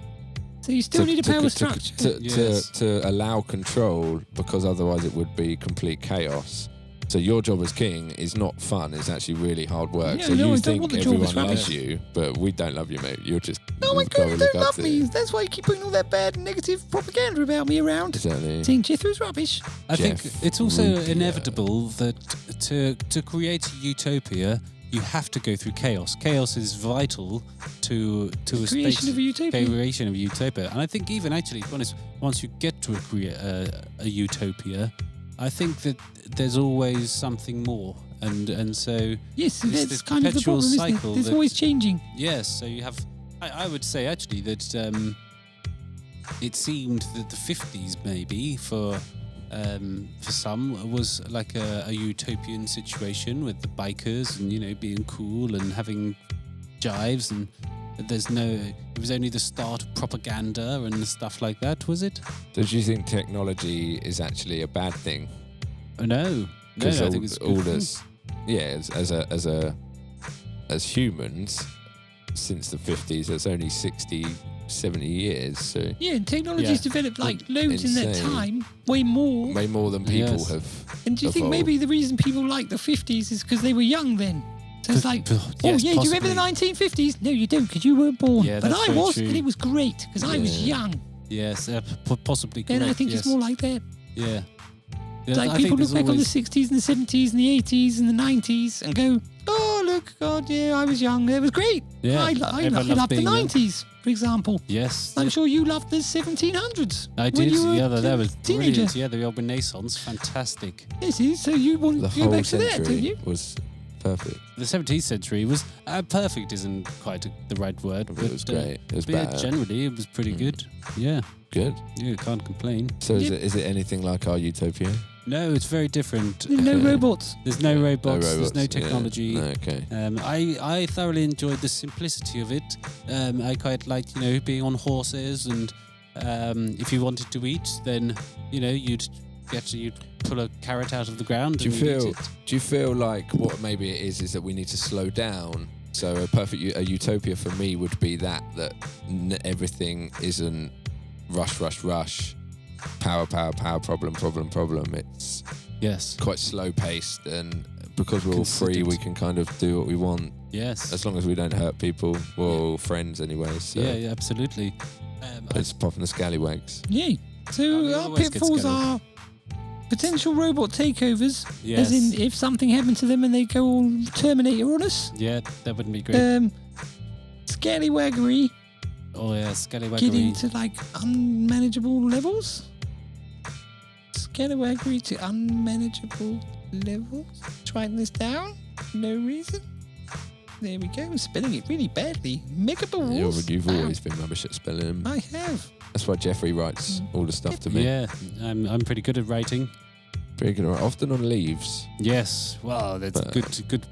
So you still need a power to, structure. Yes. to allow control, because otherwise it would be complete chaos. So your job as king is not fun; it's actually really hard work. Yeah, so no, I you don't think want the job, everyone it's loves rubbish. you, but we don't love you, mate. You're just Oh my we've got god, to you look don't up love to me. you. That's why you keep putting all that bad negative propaganda about me around. Exactly. Saying Jethro's rubbish. I think Jeff it's also Rubia. inevitable that to create a utopia, you have to go through chaos. Chaos is vital to a Creation space, of a utopia. creation of a utopia. And I think even actually, to be honest, once you get to a utopia, I think that there's always something more. And so Yes, It's that's this kind of the perpetual problem, isn't it? cycle It's that- always changing. yes, so you have. I would say actually that it seemed that the 50s maybe for for some was like a utopian situation with the bikers and, being cool and having jives, and it was only the start of propaganda and stuff like that, was it? So do you think technology is actually a bad thing? No, I think it's all good. this, as humans, since the 50s, it's only 60, 70 years. So Yeah, and technology's developed like loads in that Insane. time, way more. way more than people Yes. have. And do you think maybe the reason people like the 50s is because they were young then? So it's like, Yes, do you remember the possibly. 1950s? No, you don't, because you weren't born. Yeah, but that's I very was, true. and it was great, because I was young. Yes, possibly correct. And I think yes. it's more like that. Yeah. It's like I people think look back there's on the always- 60s and the 70s and the 80s and the 90s and go, oh, look, God, yeah, I was young. It was great. Yeah, I everyone loved loved the being young. 90s, for example. Yes. I'm sure you loved the 1700s. I when did. you were Yeah, that a was teenager. brilliant. Yeah, the old Renaissance, fantastic. Yes, it is. So you want The to go whole back to that, don't century you? was perfect. The 17th century was perfect. Isn't quite the right word, But but it was great. It was but yeah, better. generally, it was pretty good. Yeah, Good. you can't complain. So is Yep. it anything like our Utopia? No, it's very different. No Okay. robots. There's no robots. There's no yeah. technology. No, okay. I thoroughly enjoyed the simplicity of it. I quite liked, being on horses, and if you wanted to eat, then you'd pull a carrot out of the ground. Do you and you'd eat feel? it. Do you feel like what maybe it is that we need to slow down? So a utopia for me would be that everything isn't rush, power, problem. It's Yes. quite slow paced, and because we're all free, Considered. we can kind of do what we want Yes. as long as we don't hurt people. We're all friends anyway, so Yeah, absolutely. it's popping the scallywags. Yeah. So we our always get pitfalls scattered. are potential robot takeovers, Yes. as in if something happened to them and they go all Terminator on us. Yeah, that wouldn't be great. Scallywaggery, Oh yeah, scallywaggery. getting to like unmanageable levels. Scallywaggery to unmanageable levels. Let's write this down. No reason. There we go. I'm spelling it really badly. Megaballs. You've Wow. always been rubbish at spelling them. I have. That's why Jeffrey writes all the stuff to me. Yeah, I'm pretty good at writing. Pretty good. Often on leaves. Yes, well, that's But- good.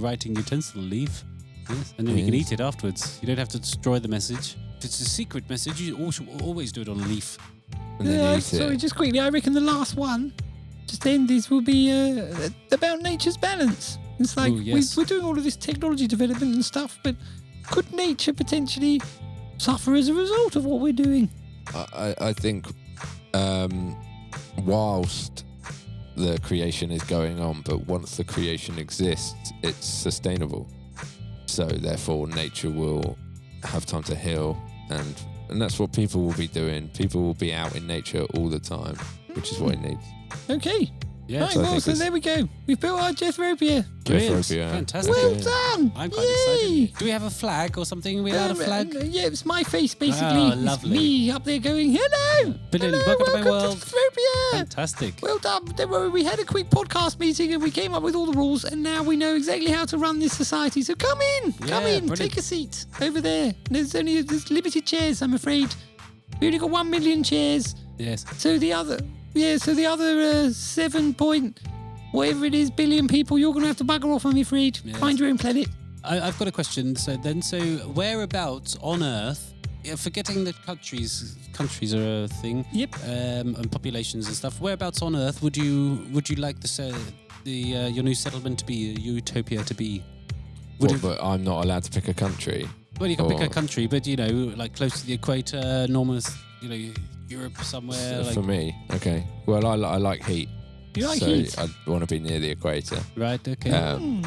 Writing utensil leaf. Yes, and then you can Yes. eat it afterwards. You don't have to destroy the message. If it's a secret message, you always do it on a leaf. And then you eat Sorry, it. just quickly. I reckon the last one, just end this, will be about nature's balance. It's like Ooh, yes. we're doing all of this technology development and stuff, but could nature potentially suffer as a result of what we're doing? I think whilst the creation is going on, but once the creation exists, it's sustainable. So therefore, nature will have time to heal, and that's what people will be doing. People will be out in nature all the time, which is what it needs. Okay. Yeah, Right, so I well, think so it's- there we go. We've built our Jethropia. brilliant. Utopia. Fantastic. Well Okay. done. I'm quite Yay. excited. Do we have a flag or something? Are we allowed a flag? Yeah, it's my face basically. Oh, It's lovely. me up there going, hello. Brilliant. Hello, Welcome to my welcome world. to Jethropia. Fantastic. Well done. Don't worry, we had a quick podcast meeting and we came up with all the rules, and now we know exactly how to run this society. So come in, Yeah, brilliant. take a seat over there. There's limited chairs, I'm afraid. We only got 1 million chairs. Yes. So the other 7 point whatever it is billion people, you're gonna have to bugger off, I'm afraid. Yes. Find your own planet. I've got a question. So whereabouts on Earth, forgetting that countries are a thing, Yep. and populations and stuff. Whereabouts on Earth would you like your new settlement to be, Utopia to be? But I'm not allowed to pick a country. Well, you can pick a Or- country, but like close to the equator, normal, Europe somewhere. For me, okay. Well, I like heat. You like so heat? I want to be near the equator. Right. Okay.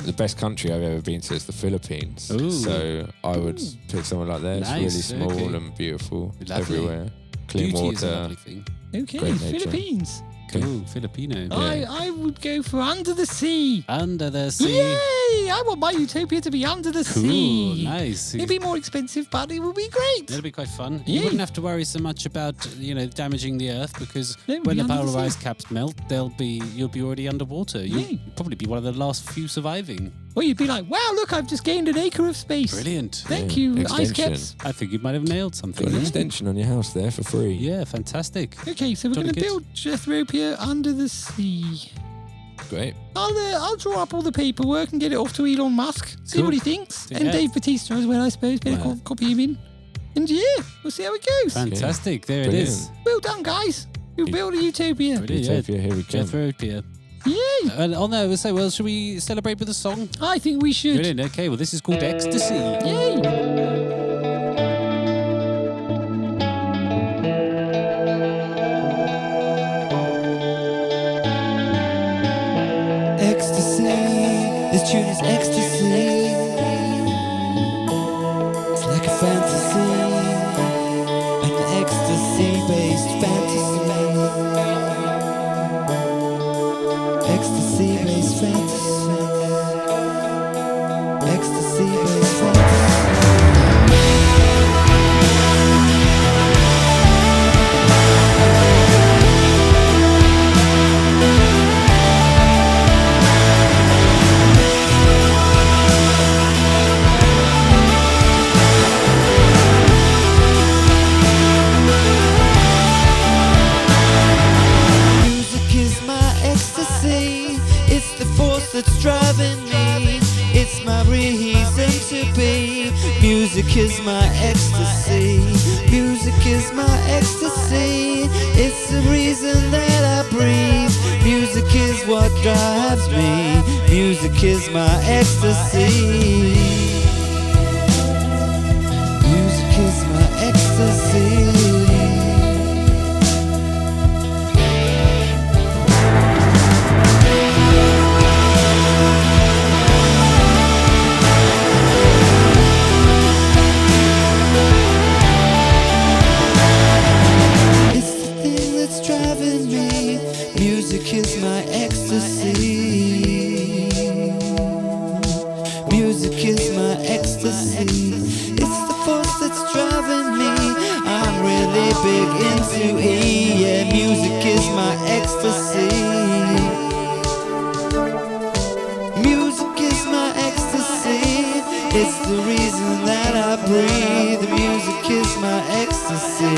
The best country I've ever been to is the Philippines. Ooh. So I would pick somewhere like that. It's Nice, really small okay. and beautiful. It's Lovely. everywhere. Clean Beauty is a water. lovely thing. Okay, Great nature. Philippines. Cool. Filipino. I would go for under the sea. Under the sea. Yay! I want my Utopia to be under the Cool. sea. Nice. It'd be more expensive, but it would be great. That'll be quite fun. Yeah. You wouldn't have to worry so much about damaging the Earth, because No, when be the under the polar sea. ice caps melt, you'll be already underwater. You'll Yeah. probably be one of the last few surviving. Or you'd be like, wow, look, I've just gained an acre of space. Brilliant. Thank Yeah, you, Ice extension. Caps. I think you might have nailed something. Got an there. extension on your house there for free. Yeah, fantastic. Okay, so we're Jolly going to good. build Jethropia under the sea. Great. I'll draw up all the paperwork and get it off to Elon Musk. See Cool. what he thinks. Yeah. And Dave Bautista as well, I suppose. Better Wow. copy him in. And yeah, we'll see how it goes. Fantastic. There Brilliant. it is. Well done, guys. We'll build a Utopia. Brilliant. Utopia, here we come. Jethropia. Yay! And on there, we'll say, well, should we celebrate with a song? I think we should. Brilliant. Okay, well, this is called Ecstacy. Yay! Ecstasy, this tune is ecstasy. It's like a fantasy, an ecstasy-based fantasy. Ecstasy-based fantasy. Ecstasy-based fantasy. Music is my ecstasy. It's the force that's driving me. It's my reason to be. Music is my ecstasy. Music is my ecstasy. It's the reason that I breathe. Music is what drives me. Music is my ecstasy. Music is my ecstasy. It's the thing that's driving me. Music is my ecstasy. Music is my ecstasy. It's the force that's driving me. I'm really big into E. Yeah, music is my ecstasy. Music is my ecstasy. It's the reason that I breathe. Music is my ecstasy.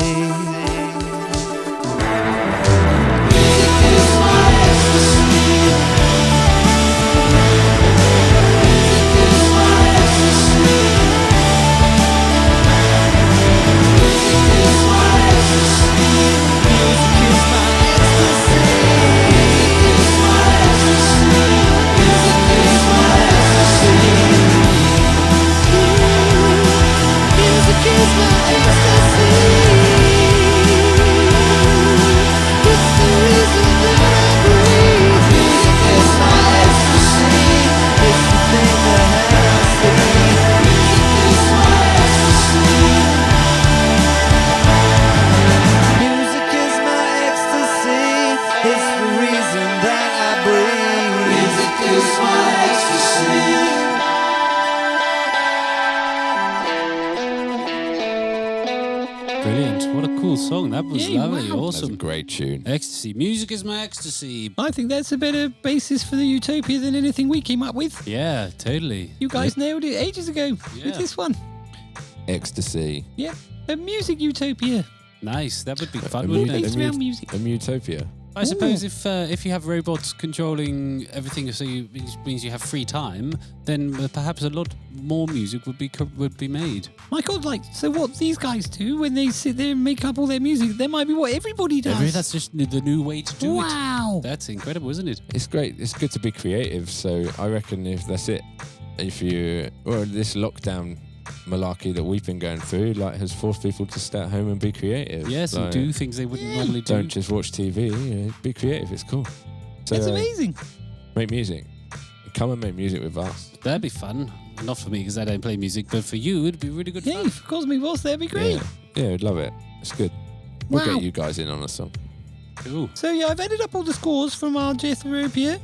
Music is my ecstasy. It's the reason that I breathe. Music is my ecstasy. Brilliant. What a cool song. That was Yeah, lovely. wow. That's a Awesome. great tune. Ecstasy. Music is my ecstasy. I think that's a better basis for the Utopia than anything we came up with. Yeah, totally. You guys nailed it ages ago Yeah. with this one. Ecstasy. Yeah, a music Utopia. Nice. That would be fun, A wouldn't mu- it? Based around music. A Utopia. I suppose if you have robots controlling everything, so it means you have free time, then perhaps a lot more music would be made. My God, like, so what these guys do when they sit there and make up all their music, that might be what everybody does. That's just the new way to do it. Wow. That's incredible, isn't it? It's great. It's good to be creative. So I reckon if that's it, if you or this lockdown malarkey that we've been going through, like, has forced people to stay at home and be creative. Yes, like, and do things they wouldn't normally do. Don't just watch TV. Be creative. It's cool. So It's amazing. make music. Come and make music with us. That'd be fun. Not for me because I don't play music, but for you, it'd be really good Yeah, fun. if Cosme was, that'd be great. Yeah, I'd love it. It's good. We'll Wow. get you guys in on a song. Cool. So yeah, I've added up all the scores from our Jethropia,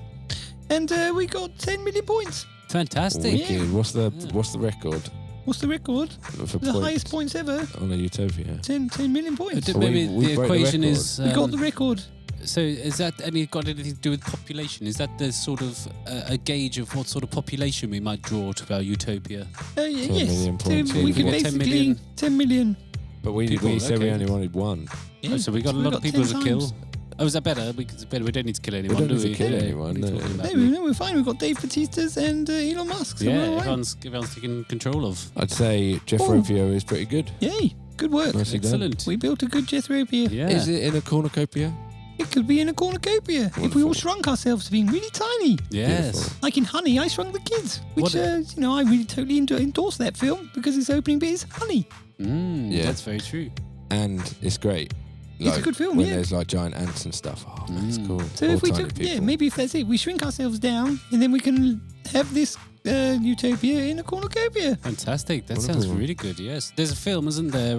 and we got 10 million points. Fantastic. Wicked. What's the record What's the record? for The highest points ever. on a Utopia? 10 million points. Maybe we the broke the equation record. is. We got the record. So is that got anything to do with population? Is that the sort of a gauge of what sort of population we might draw to our Utopia? Yes. million points. So we could What, 10 basically million? 10 million. But we People, said we okay. only wanted one. Yeah. Oh, so we got a we've lot of people 10 to kill. times. Oh, is that better? We don't need to kill anyone, don't do need we? to kill Yeah, anyone, what are you no. talking about? No, we're fine. We've got Dave Bautista's and Elon Musk. So Yeah, we're all right. everyone's taking control of. I'd say Jeffropia is pretty good. Yay, good work. Nicely done. Excellent. We built a good Jethropia. Yeah. Is it in a cornucopia? It could be in a cornucopia if we all Wonderful. shrunk ourselves to being really tiny. Yes. Beautiful. Like in Honey, I Shrunk the Kids, which, What I really totally endorse that film because its opening bit is honey. Yeah. That's very true. And it's great. It's a good film, when yeah. there's like giant ants and stuff. Oh, that's cool. So Or if we tiny took, people. maybe if that's it, we shrink ourselves down and then we can have this Utopia in a cornucopia. Fantastic. That Wonderful. sounds really good. Yes. There's a film, isn't there,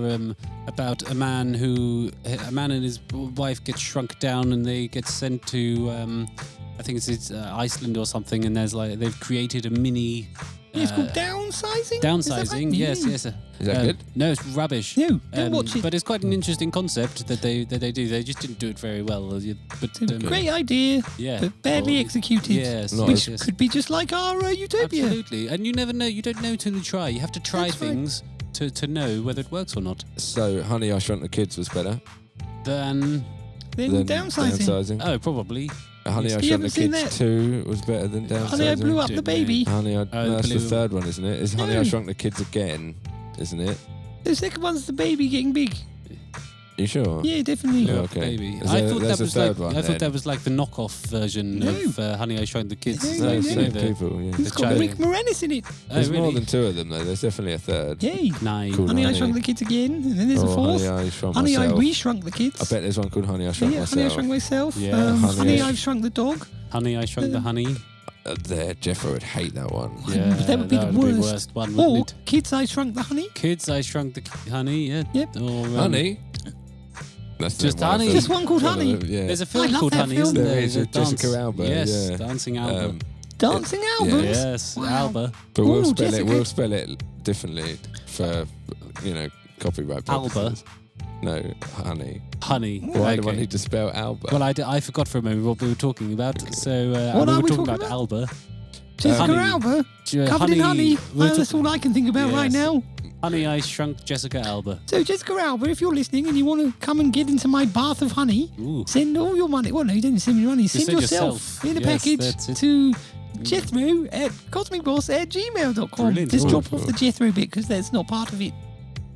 about a man and his wife get shrunk down and they get sent to, I think it's Iceland or something, and they've created a mini. It's called downsizing. Is that Downsizing, right? yes, Yeah. yes. Is that good? No, it's rubbish. No, don't watch it. But it's quite an interesting concept that they do. They just didn't do it very well. But It's a great idea, yeah, but badly Or- executed. Yes, Not Which yes. could be just like our Utopia. Absolutely. And you never know. You don't know till you try. You have to try That's right. things to know whether it works or not. So Honey, I Shrunk the Kids was better Then, Then than downsizing. oh, probably. Honey, I You Shrunk the haven't seen Kids that? 2 was better than Downsizing. Honey, I blew up the Didn't baby. Honey, no, that's the Blue- third one, isn't it? Is Honey, I No. Shrunk the Kids again, isn't it? The second one's the baby getting big. You sure? Yeah, definitely. Yeah. Oh, okay. Baby. Is I there- thought there's that a was third like one I thought then? that was like the knockoff version No. of Honey, I Shrunk the Kids. No, Is no, that- no. you know, Same the- people, yeah. It's got giant- Rick Moranis in it. Oh, There's more really? than 2 of them, though. There's definitely a third. Yay. Nine. Cool. Honey, I Honey. Shrunk the Kids again. And then there's a Oh, fourth. Honey, I Shrunk Honey, Myself. I Re-Shrunk the Kids. I bet there's one called Honey, I Shrunk yeah, Myself. Honey, I Shrunk Myself. Yeah. Honey, Honey, I- I've Shrunk the Dog. Honey, I Shrunk the Honey. There, Jeffro would hate that one. Yeah, that would be the would worst. one, Or wouldn't it? Kids, I Shrunk the Honey. Kids, I Shrunk the Honey. Yeah. Yep. Or, Honey? That's Just one of Honey. them. Just one called One of Honey. them, yeah. There's a I film love called that Honey, film. isn't there? There is, The with Jessica dance- Alba, Yes, yeah. Dancing Alba. Dancing albums. Yes, Wow. Alba. But we'll Ooh, spell Jessica. it. We'll spell it differently for copyright purposes. Alba. No, Honey. Honey. Why do I Okay. need to spell Alba? Well, I forgot for a moment what we were talking about. So What we are were we talking talking about Alba. Jessica Honey. Alba. Covered in honey. we're Oh, that's all I can think about right Yes. now. Honey, I Shrunk Jessica Alba. So, Jessica Alba, if you're listening and you want to come and get into my bath of honey, Ooh. send all your money. Well, no, you don't send me your money. Send send yourself yourself. in a Yes, package that's it. to Jethro at cosmicboss@gmail.com. Brilliant. Just drop Wonderful. off the Jethro bit because that's not part of it.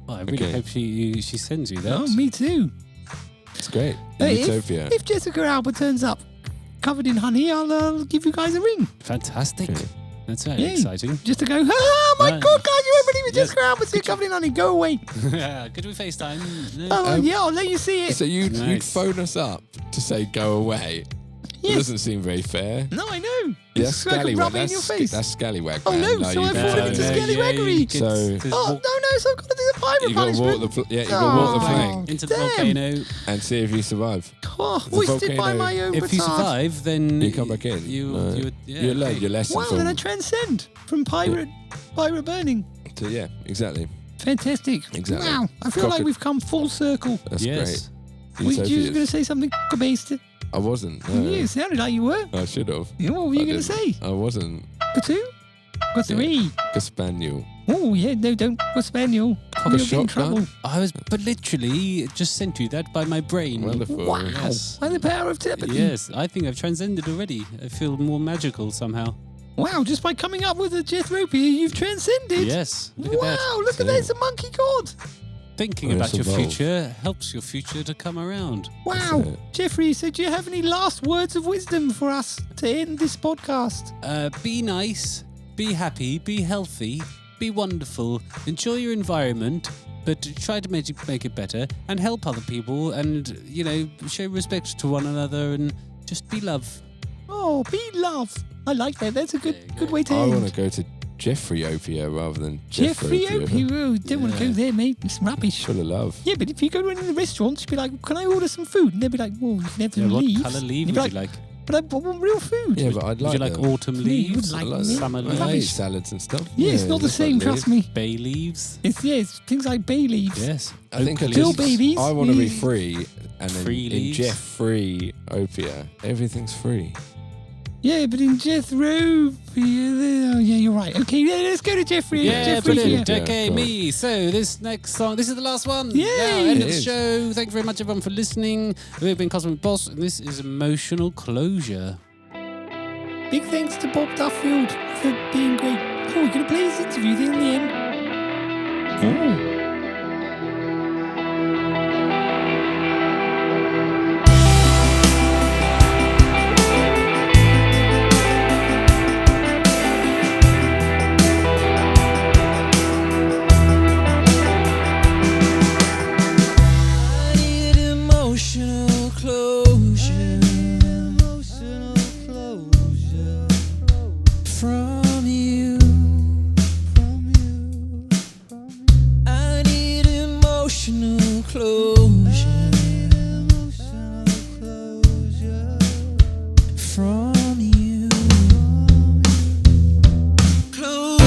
Well, I really Okay. hope she sends you that. Oh, me too. It's great. Hey, Utopia. If Jessica Alba turns up covered in honey, I'll give you guys a ring. Fantastic. Okay. That's very Yay. exciting. Just to go, oh my Right. God, guys, you won't believe it. Yes. Jessica Alba's here covered in honey. Go away. Could we FaceTime? No. Oh, yeah, I'll let you see it. So you'd Nice. phone us up to say go away. It Yes. doesn't seem very fair. No, I know. Yeah, Just so I can scallywag. rub it in your face. That's scallywag. Oh, man. no, Like, so you I can't fall do into that. scallywaggery. So- Oh, no, so I've got to do the pirate You got to punishment. walk the you got to walk the Oh. plank Into the Damn. volcano. and see if you survive. Oh, The hoisted by volcano- my own If you petard. survive, then You come back in. You No. yeah, You learn okay. your lesson Wow, from. then I transcend from pirate burning. So, yeah, exactly. Fantastic. Exactly. Wow, I feel Cock like it. we've come full circle. That's Yes. great. Were you Utopia going to is- say something based? I wasn't. No. Yeah, it sounded like you were. I should have. Yeah, what were you I going to didn't. say? I wasn't. Got two? Got three. A spaniel. Oh, yeah, no, don't go spaniel. a You'll get in shotgun? trouble. I was, but literally just sent you that by my brain. Wonderful. Wow. Yes. By the power of telepathy. Yes, I think I've transcended already. I feel more magical somehow. Wow, just by coming up with a Jethropia, you've transcended. Yes, look Wow, at that. look at that. It's a monkey god. Thinking Oh, about it's your evolved. future helps your future to come around. Wow. it. Jeffrey, so do you have any last words of wisdom for us to end this podcast? Be nice, be happy, be healthy, be wonderful, enjoy your environment, but try to make it better and help other people and, show respect to one another and just be love. Oh, be love. I like that. That's a There you good go. way to I end. want to go to Jeffreyopia rather than Jeffrey Jeffropia. Oh, don't want to go Yeah. there, mate. It's rubbish. Full of love. Yeah, but if you go to any of the restaurants, you'd be like, can I order some food? And they'd be like, well, you can have Yeah, some what leaves. colour And leaf you'd would be you like? But I want real food. Yeah, but I'd Would like you like them. autumn Yeah, you leaves? would like I them. Summer I leaves? hate Rubbish. salads and stuff. Yeah, it's not the that's same, like trust leaves. me. Bay leaves? It's things like bay leaves. Yes. I think at Dill least babies. I want to be Yeah. free And Free in leaves. Jeff-Free-Opia, everything's free. Yeah, but in Jethro, yeah, you're right. Okay, let's go to Jeffrey. Yeah, Jeffrey, brilliant. yeah. Okay, Cool. me. So this next song, this is the last one. Yay! Now, end of It the is. show. Thank you very much, everyone, for listening. We've been Cosmic Boss, and this is Emotional Closure. Big thanks to Bob Duffield for being great. Oh, we're going to play his interview there in the end. Oh. I need emotional closure. From you. I need emotional closure. From you. Closure.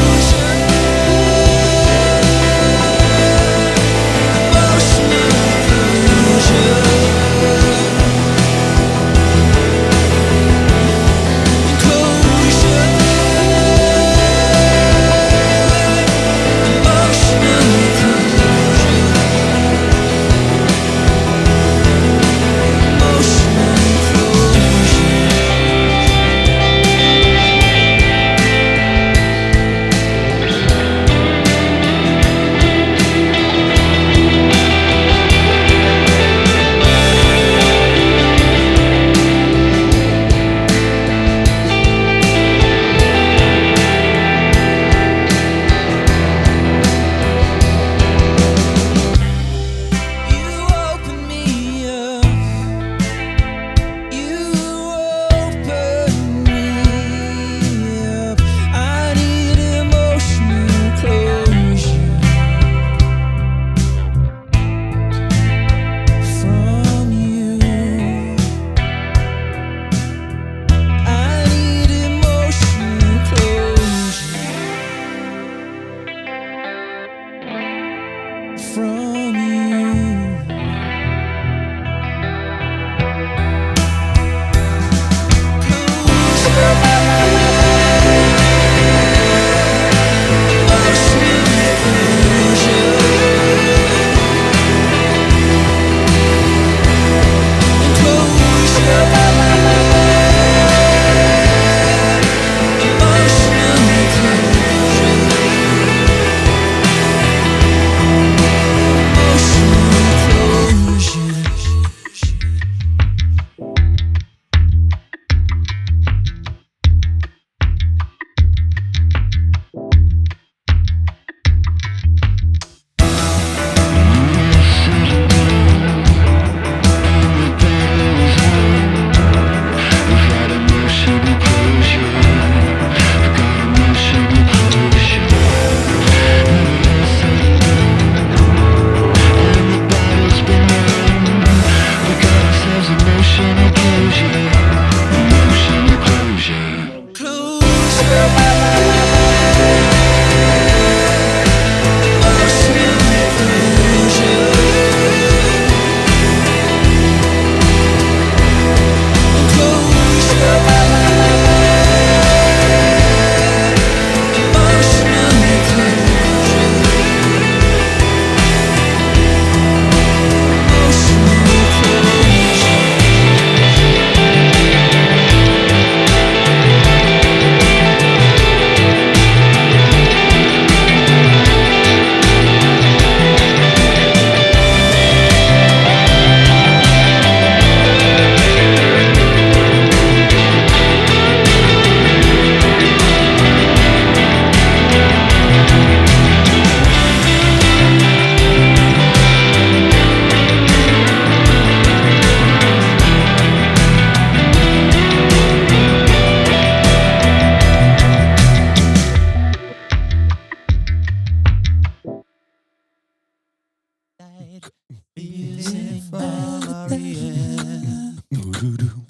Emotional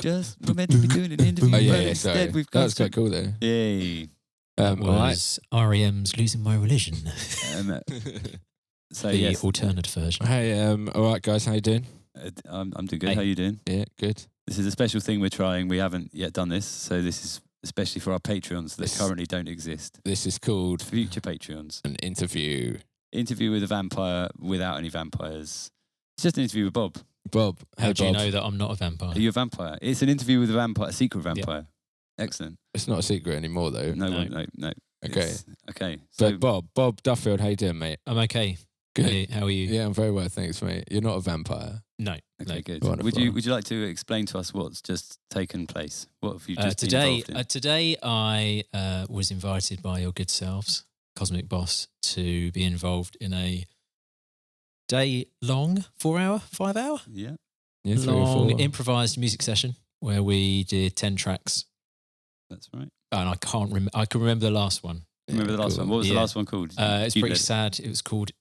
Just we're meant to be doing an interview, Oh, yeah, but yeah, instead sorry. we've That got was quite cool, though. Yay. All right. Was REM's Losing My Religion, So the yes, alternate version. Hey, all right, guys, how you doing? I'm doing good. How you doing? Yeah, good. This is a special thing we're trying. We haven't yet done this, so this is especially for our Patreons that currently don't exist. This is called Future Patreons. An interview. Interview with a vampire without any vampires. It's just an interview with Bob. Bob, How do you Bob. know that I'm not a vampire? Are you a vampire? It's an interview with a vampire, a secret vampire. Excellent. It's not a secret anymore, though. No. Okay. Okay. So, Bob Duffield, how you doing, mate? I'm okay. Good. How are you? Yeah, I'm very well, thanks, mate. You're not a vampire. No. Okay, good. Wonderful. Would you like to explain to us what's just taken place? What have you just been involved in? Today I was invited by your good selves, Cosmic Boss, to be involved in a day-long, 4-hour, 5-hour? Yeah. Yeah, 3 or long 4. improvised music session where we did 10 tracks. That's right. And I can't remember. I can remember the last one. Remember the last one? What was the last one called? It's pretty sad. It was called.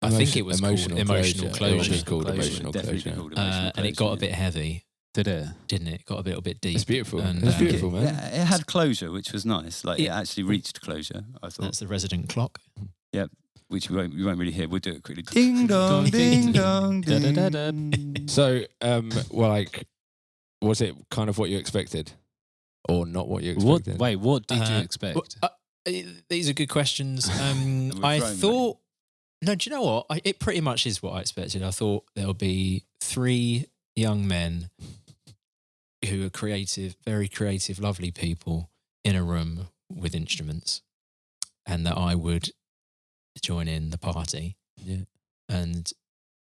I think it was called Emotional Closure. It was called Emotional Definitely Closure. called Emotional And it got Closure, a bit heavy, Did it? didn't it? It got a little bit deep. It's beautiful. And, It's beautiful, man. Yeah, it had closure, which was nice. Like it actually reached closure. I thought. That's the resident clock. Which we won't really hear. We'll do it quickly. Ding dong, ding dong, ding. Da-da-da-da. So, was it kind of what you expected, or not what you expected? What did you expect? These are good questions. We're I throwing thought. No, do you know what? It pretty much is what I expected. I thought there'll be 3 young men who are creative, very creative, lovely people in a room with instruments, and that I would join in the party. Yeah. And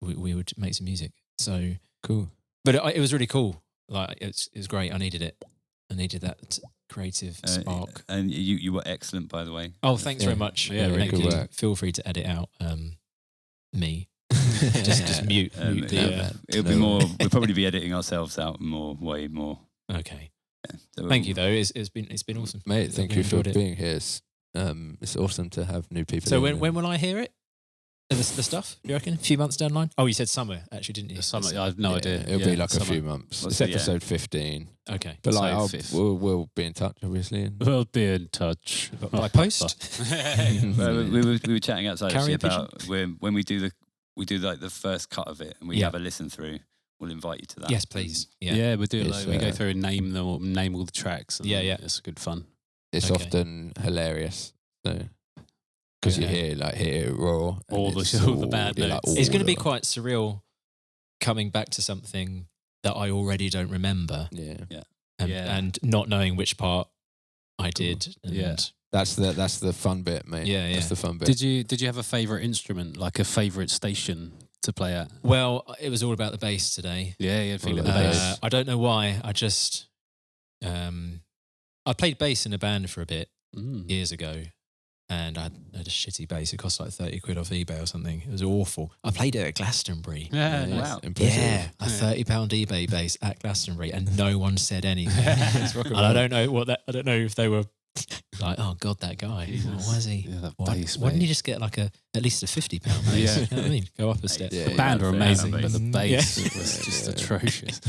we would make some music. So Cool. But it was really cool. Like it was great. I needed it. I needed that creative spark. And you were excellent, by the way. Oh, thanks very much. Yeah, Thank good you. work. Feel free to edit out me. just mute the. It'll be more. We'll probably be editing ourselves out more, way more. Okay. Yeah. So Thank you though. It's been awesome, Mate, thank I you for enjoyed it. being here. It's awesome to have new people. So in when will I hear it? The stuff, do you reckon? A few months down the line? Oh, you said summer, actually, didn't you? Summer, I have no idea. It'll be like a few months. What's It's the- episode 15. Okay. But So like, fifth. we'll be in touch, obviously. And We'll be in touch. By post? we were chatting outside Carrier actually about when we do like the first cut of it and we Yeah. have a listen through. We'll invite you to that. Yes, please. Yeah. Yeah, we do. It's, We go through and name all the tracks. And Yeah. It's good fun. it's Okay. often hilarious. Because Yeah. you hear it raw. and All the- it's all the bad you're like, notes. It's going to be "Ooh." quite surreal coming back to something that I already don't remember Yeah. and not knowing which part I did. And Yeah. That's the fun bit, mate. Yeah, That's yeah. the fun bit. Did you have a favourite instrument, like a favourite station to play at? Well, it was all about the bass today. Yeah, feeling the the bass. bass. I don't know why. I just I played bass in a band for a bit years ago, and I had a shitty bass. It cost like 30 quid off eBay or something. It was awful. I played it at Glastonbury. Yeah, Wow. Impressive. Yeah, a £30 eBay bass at Glastonbury, and no one said anything. rock and And I roll. don't know I don't know if they were like, oh god, that guy. What was he? Yeah, that Why, bass, why didn't mate. you just get like at least a £50 bass? Yeah. You know what I mean? Go up a step. Yeah, The band are fair amazing, enough, but the bass Yeah. was just atrocious.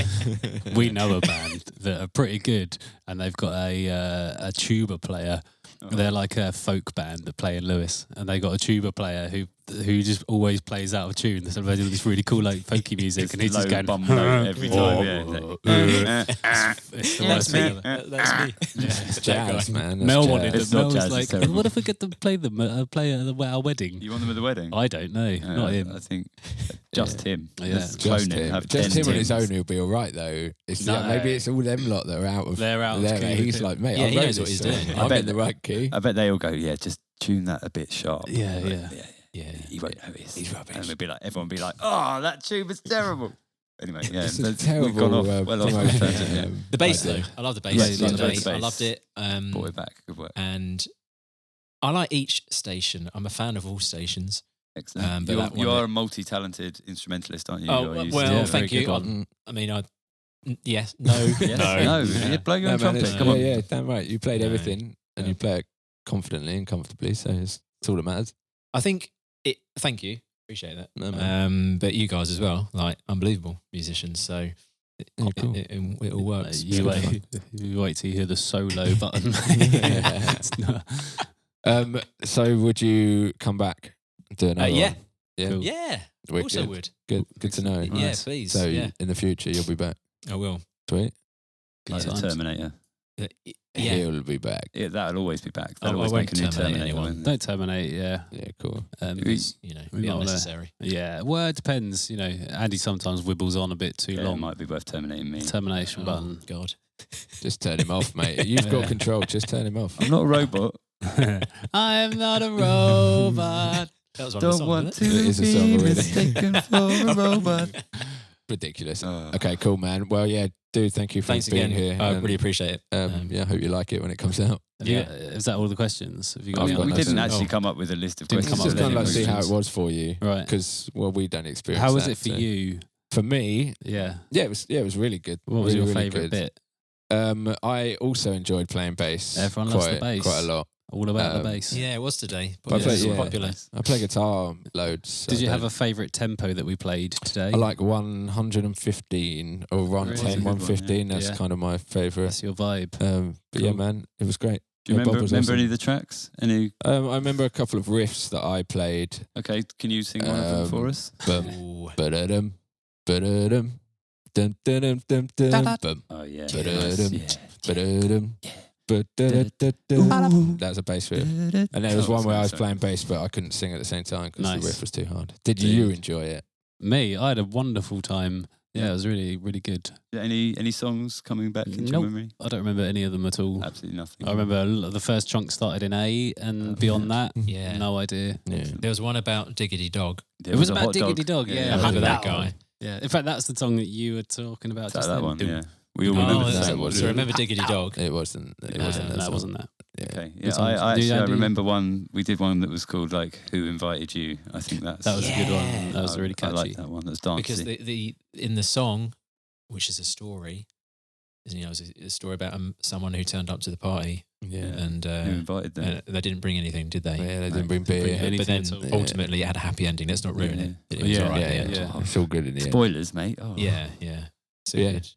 We know a band that are pretty good, and they've got a tuba player. They're like a folk band that play in Lewis, and they got a tuba player who just always plays out of tune. So they do this really cool like folky music, and he's just Low going bum note every time. Yeah. It's the Yeah, worst that's me. thing. That's me. It's jazz, man. That's Mel jazz. wanted It's it. Mel not was jazz, like, it's terrible. "What if we get them play at our wedding?" You want them at the wedding? I don't know, not him. I think just him. Yeah. Let's Just clone him. Have Just 10 him on his Tims. own, he'll be all right though. It's No. maybe it's all them lot that are out of. They're out of there. key He's with like, him. mate, Yeah, I he wrote knows what this he's song. doing. I I'm bet in the right key. I bet they all go, yeah, just tune that a bit sharp. Yeah, yeah. Yeah. He won't notice. He's rubbish. And we'd be like, everyone would be like, oh, that tube is terrible. Anyway, yeah, It's a we've terrible gone off well off the promotion. tangent, yeah. The bass Right. though, I love the bass. Yes, I love loved the it. bass. I loved it. Brought it back. Good work. And I like each station. I'm a fan of all stations. Excellent. but that one You are that- a multi-talented instrumentalist, aren't you? Oh, Or you- well, Yeah, thank very you. good one. I mean, yes, no, Yes, no. You blow your own No, man, trumpet. it's- Come on. Yeah, damn right. You played No. everything, and you play it confidently and comfortably. So it's all that matters. I think it. Thank you, appreciate that. No, man. But you guys as well, like unbelievable musicians. So Yeah, cool. it all works. You wait till you hear the solo button. Yeah. It's not- So would you come back and do another yeah. one? Yeah. Cool. Yeah, We're Also good. would. Good to know. Yeah, Nice. please. So yeah, in the future, you'll be back. I will. Sweet. Like the times. Terminator. Yeah. He'll be back. Yeah, that'll always be back. They'll I always won't make a new terminate Terminator. anyone. won't they? Don't terminate, yeah. Yeah, cool. Because, You know, We be might wanna- unnecessary. yeah, well, it depends. You know, Andy sometimes wibbles on a bit too Yeah, it long. might be worth terminating me. Termination Oh, button. God. Just turn him off, mate. You've got Yeah. control. Just turn him off. I'm not a robot. I'm not a robot. That was one of the Don't songs, want wasn't it? It is a to song be already. mistaken for a robot. Ridiculous. Oh. Okay, cool, man. Well, yeah, dude, thank you for Thanks being again. here. I and, really appreciate it. yeah, I hope you like it when it comes out. Have you, Yeah. is that all the questions? Have you got I've any got other We no didn't questions? actually Oh. come up with a list of Didn't questions. come Just up with kind of any like see how it questions. was for you, Right. because we don't experience. How was that, it for so- you? For me, Yeah. yeah, it was really good. What was Really, your really favourite good. bit? I also enjoyed playing bass. Everyone loves the quite, bass. quite a lot. All about Um, the bass. Yeah, it was today. I It's played- so yeah. popular. I play guitar loads. so Did you I have a don't- favourite tempo that we played today? I like 115 or 110, Really? 115. That's Yeah. kind of my favourite. That's your vibe. But yeah, Cool. man, it was great. Do you Yeah, Bob remember was remember any awesome. of the tracks? Any? I remember a couple of riffs that I played. Okay, can you sing one of them for us? Bum, Ooh. ba-da-dum, ba-da-dum, dum, dum, dum, dum, bum, Oh yeah. Ba-da-dum, Yeah. ba-da-dum, ba-da-da-da-dum. That was a bass riff. And there was Oh, one where I was sorry. playing bass, but I couldn't sing at the same time because Nice. the riff was too hard. Did you enjoy it? Me, I had a wonderful time. Yeah, Yeah. it was really, really good. Any songs coming back into Nope. your memory? I don't remember any of them at all. Absolutely nothing. I remember the first chunk started in A, and Oh, beyond yeah. that, Yeah. no idea. Yeah. There was one about Diggity Dog. There It was a about hot Diggity Dog, yeah. I Yeah, remember that one. guy. Yeah, in fact, that's the song that you were talking about. Is that Just that then. one? Dum. Yeah. We all Oh, remember the that's same it. one. So remember Diggity Dog? It wasn't. It No, wasn't that no, it song. wasn't that. Yeah. Okay. Good Yeah, songs. I Do you, actually Andy? remember one. We did one that was called like "Who Invited You." I think that's That was a good one. Yeah. That was really I catchy. like that one. That's dancey. Because the in the song, which is a story, you know, it's a story about someone who turned up to the party Yeah. and Who invited them? they didn't bring anything, did they? Yeah, they No, didn't bring didn't bring beer. any- But then anything at all. ultimately it had a happy ending. Let's not ruin it. It was Yeah, all right yeah, at the yeah. end. It's all good in the end. Spoilers, mate. Oh. Yeah, yeah. So Yeah. good.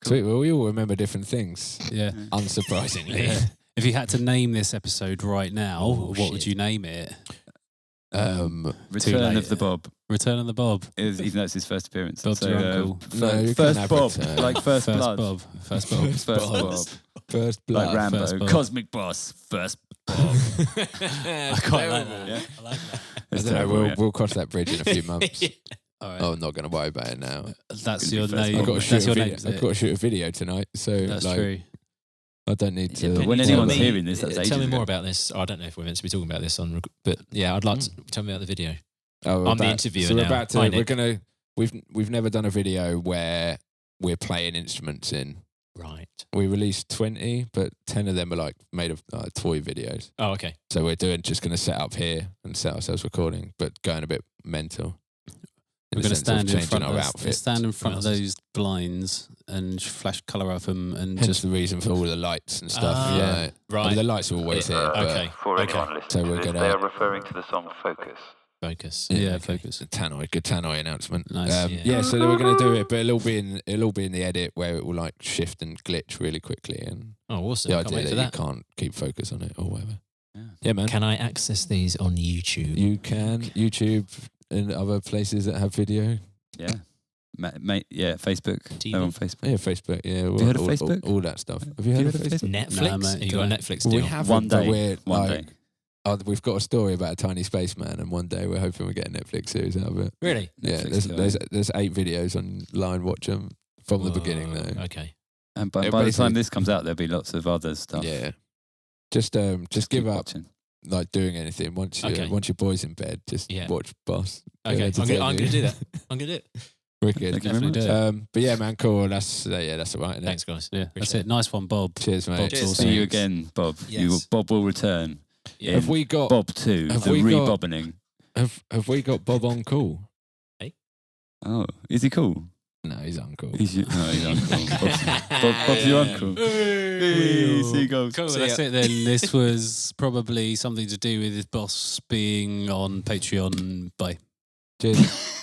Sweet. Well, we all remember different things. Yeah. Unsurprisingly. Yeah. If you had to name this episode right now, Oh, what would shit. you name it? Return late. of the Bob. Return of the Bob. Even though it's his first appearance. Bob's your uncle. No, you first can have Bob, Return. like first blood. Bob. First Bob. First Bob. First blood. Like Rambo. First Bob. Cosmic Boss. First Bob. I quite like that. Yeah. I like that. I That's don't know, terrible, yeah. we'll cross that bridge in a few months. All right. Oh, I'm not going to worry about it now. That's Gonna your be first name. I've got to That's shoot a your video. name. is I've it? got to shoot a video tonight, so That's like, true. I don't need to. Yeah, When tell anyone's me- hearing this, that's tell ages me more ago. about this. I don't know if we're meant to be talking about this on, but yeah, I'd like to tell me about the video. Oh, I'm the interviewer so we're now. about to. Hi, We're Nick. gonna. We've never done a video where we're playing instruments in. Right. We released 20, but 10 of them are like made of toy videos. Oh, okay. So we're just going to set up here and set ourselves recording, but going a bit mental. In We're the going to sense of stand in changing front our of outfit. stand in front of Nice. those blinds and flash colour of them and Hence just the reason for all the lights and stuff. Ah, yeah. I mean, Right. the lights are always here. but Okay. For Okay. anyone listening So to we're this, gonna- they are referring to the song Focus. Focus. yeah, Okay. focus. Good tannoy announcement. Nice. Yeah. So we're going to do it, but it'll all be in the edit where it will like shift and glitch really quickly, and Oh, awesome. the Can't idea wait that for you that. can't keep focus on it or whatever. Yeah. Yeah, man. Can I access these on YouTube? You can YouTube and other places that have video. Yeah. Yeah, Facebook. TV. They're on Facebook. Yeah, Facebook. Yeah, you heard of all, Facebook? All that stuff. Have you heard of Facebook? Netflix? Nah, mate, Have you got a don't. Netflix Well, deal? we have One but day. we're One like, day. we've got a story about a tiny spaceman, and one day we're hoping we get a Netflix series out of it. Really? Yeah, Netflix there's 8 videos online. Watch them from the beginning, Whoa, though. Okay. And by the basically- time this comes out, there'll be lots of other stuff. Yeah, just Just give keep up watching. like doing anything once Okay. your boy's in bed. Just Yeah. watch Boss. Okay. I'm Entertain going you. to do that. I'm going to do it. Wicked. Thank you very much. Definitely do it. But yeah, man, cool. That's all right. innit? Thanks, guys. Yeah, that's Appreciate it. Nice one, Bob. Cheers, mate. Bob's Cheers. awesome. See you again, Bob. Yes. Bob will return. Yeah. Have we got Bob 2, have the we got- rebobbining. have we got Bob on call? Oh, is he cool? No, he's uncle. He's uncle. Bob's your uncle. Hey, seagulls. Cool, See that's ya. it then. This was probably something to do with his boss being on Patreon. Bye. Cheers.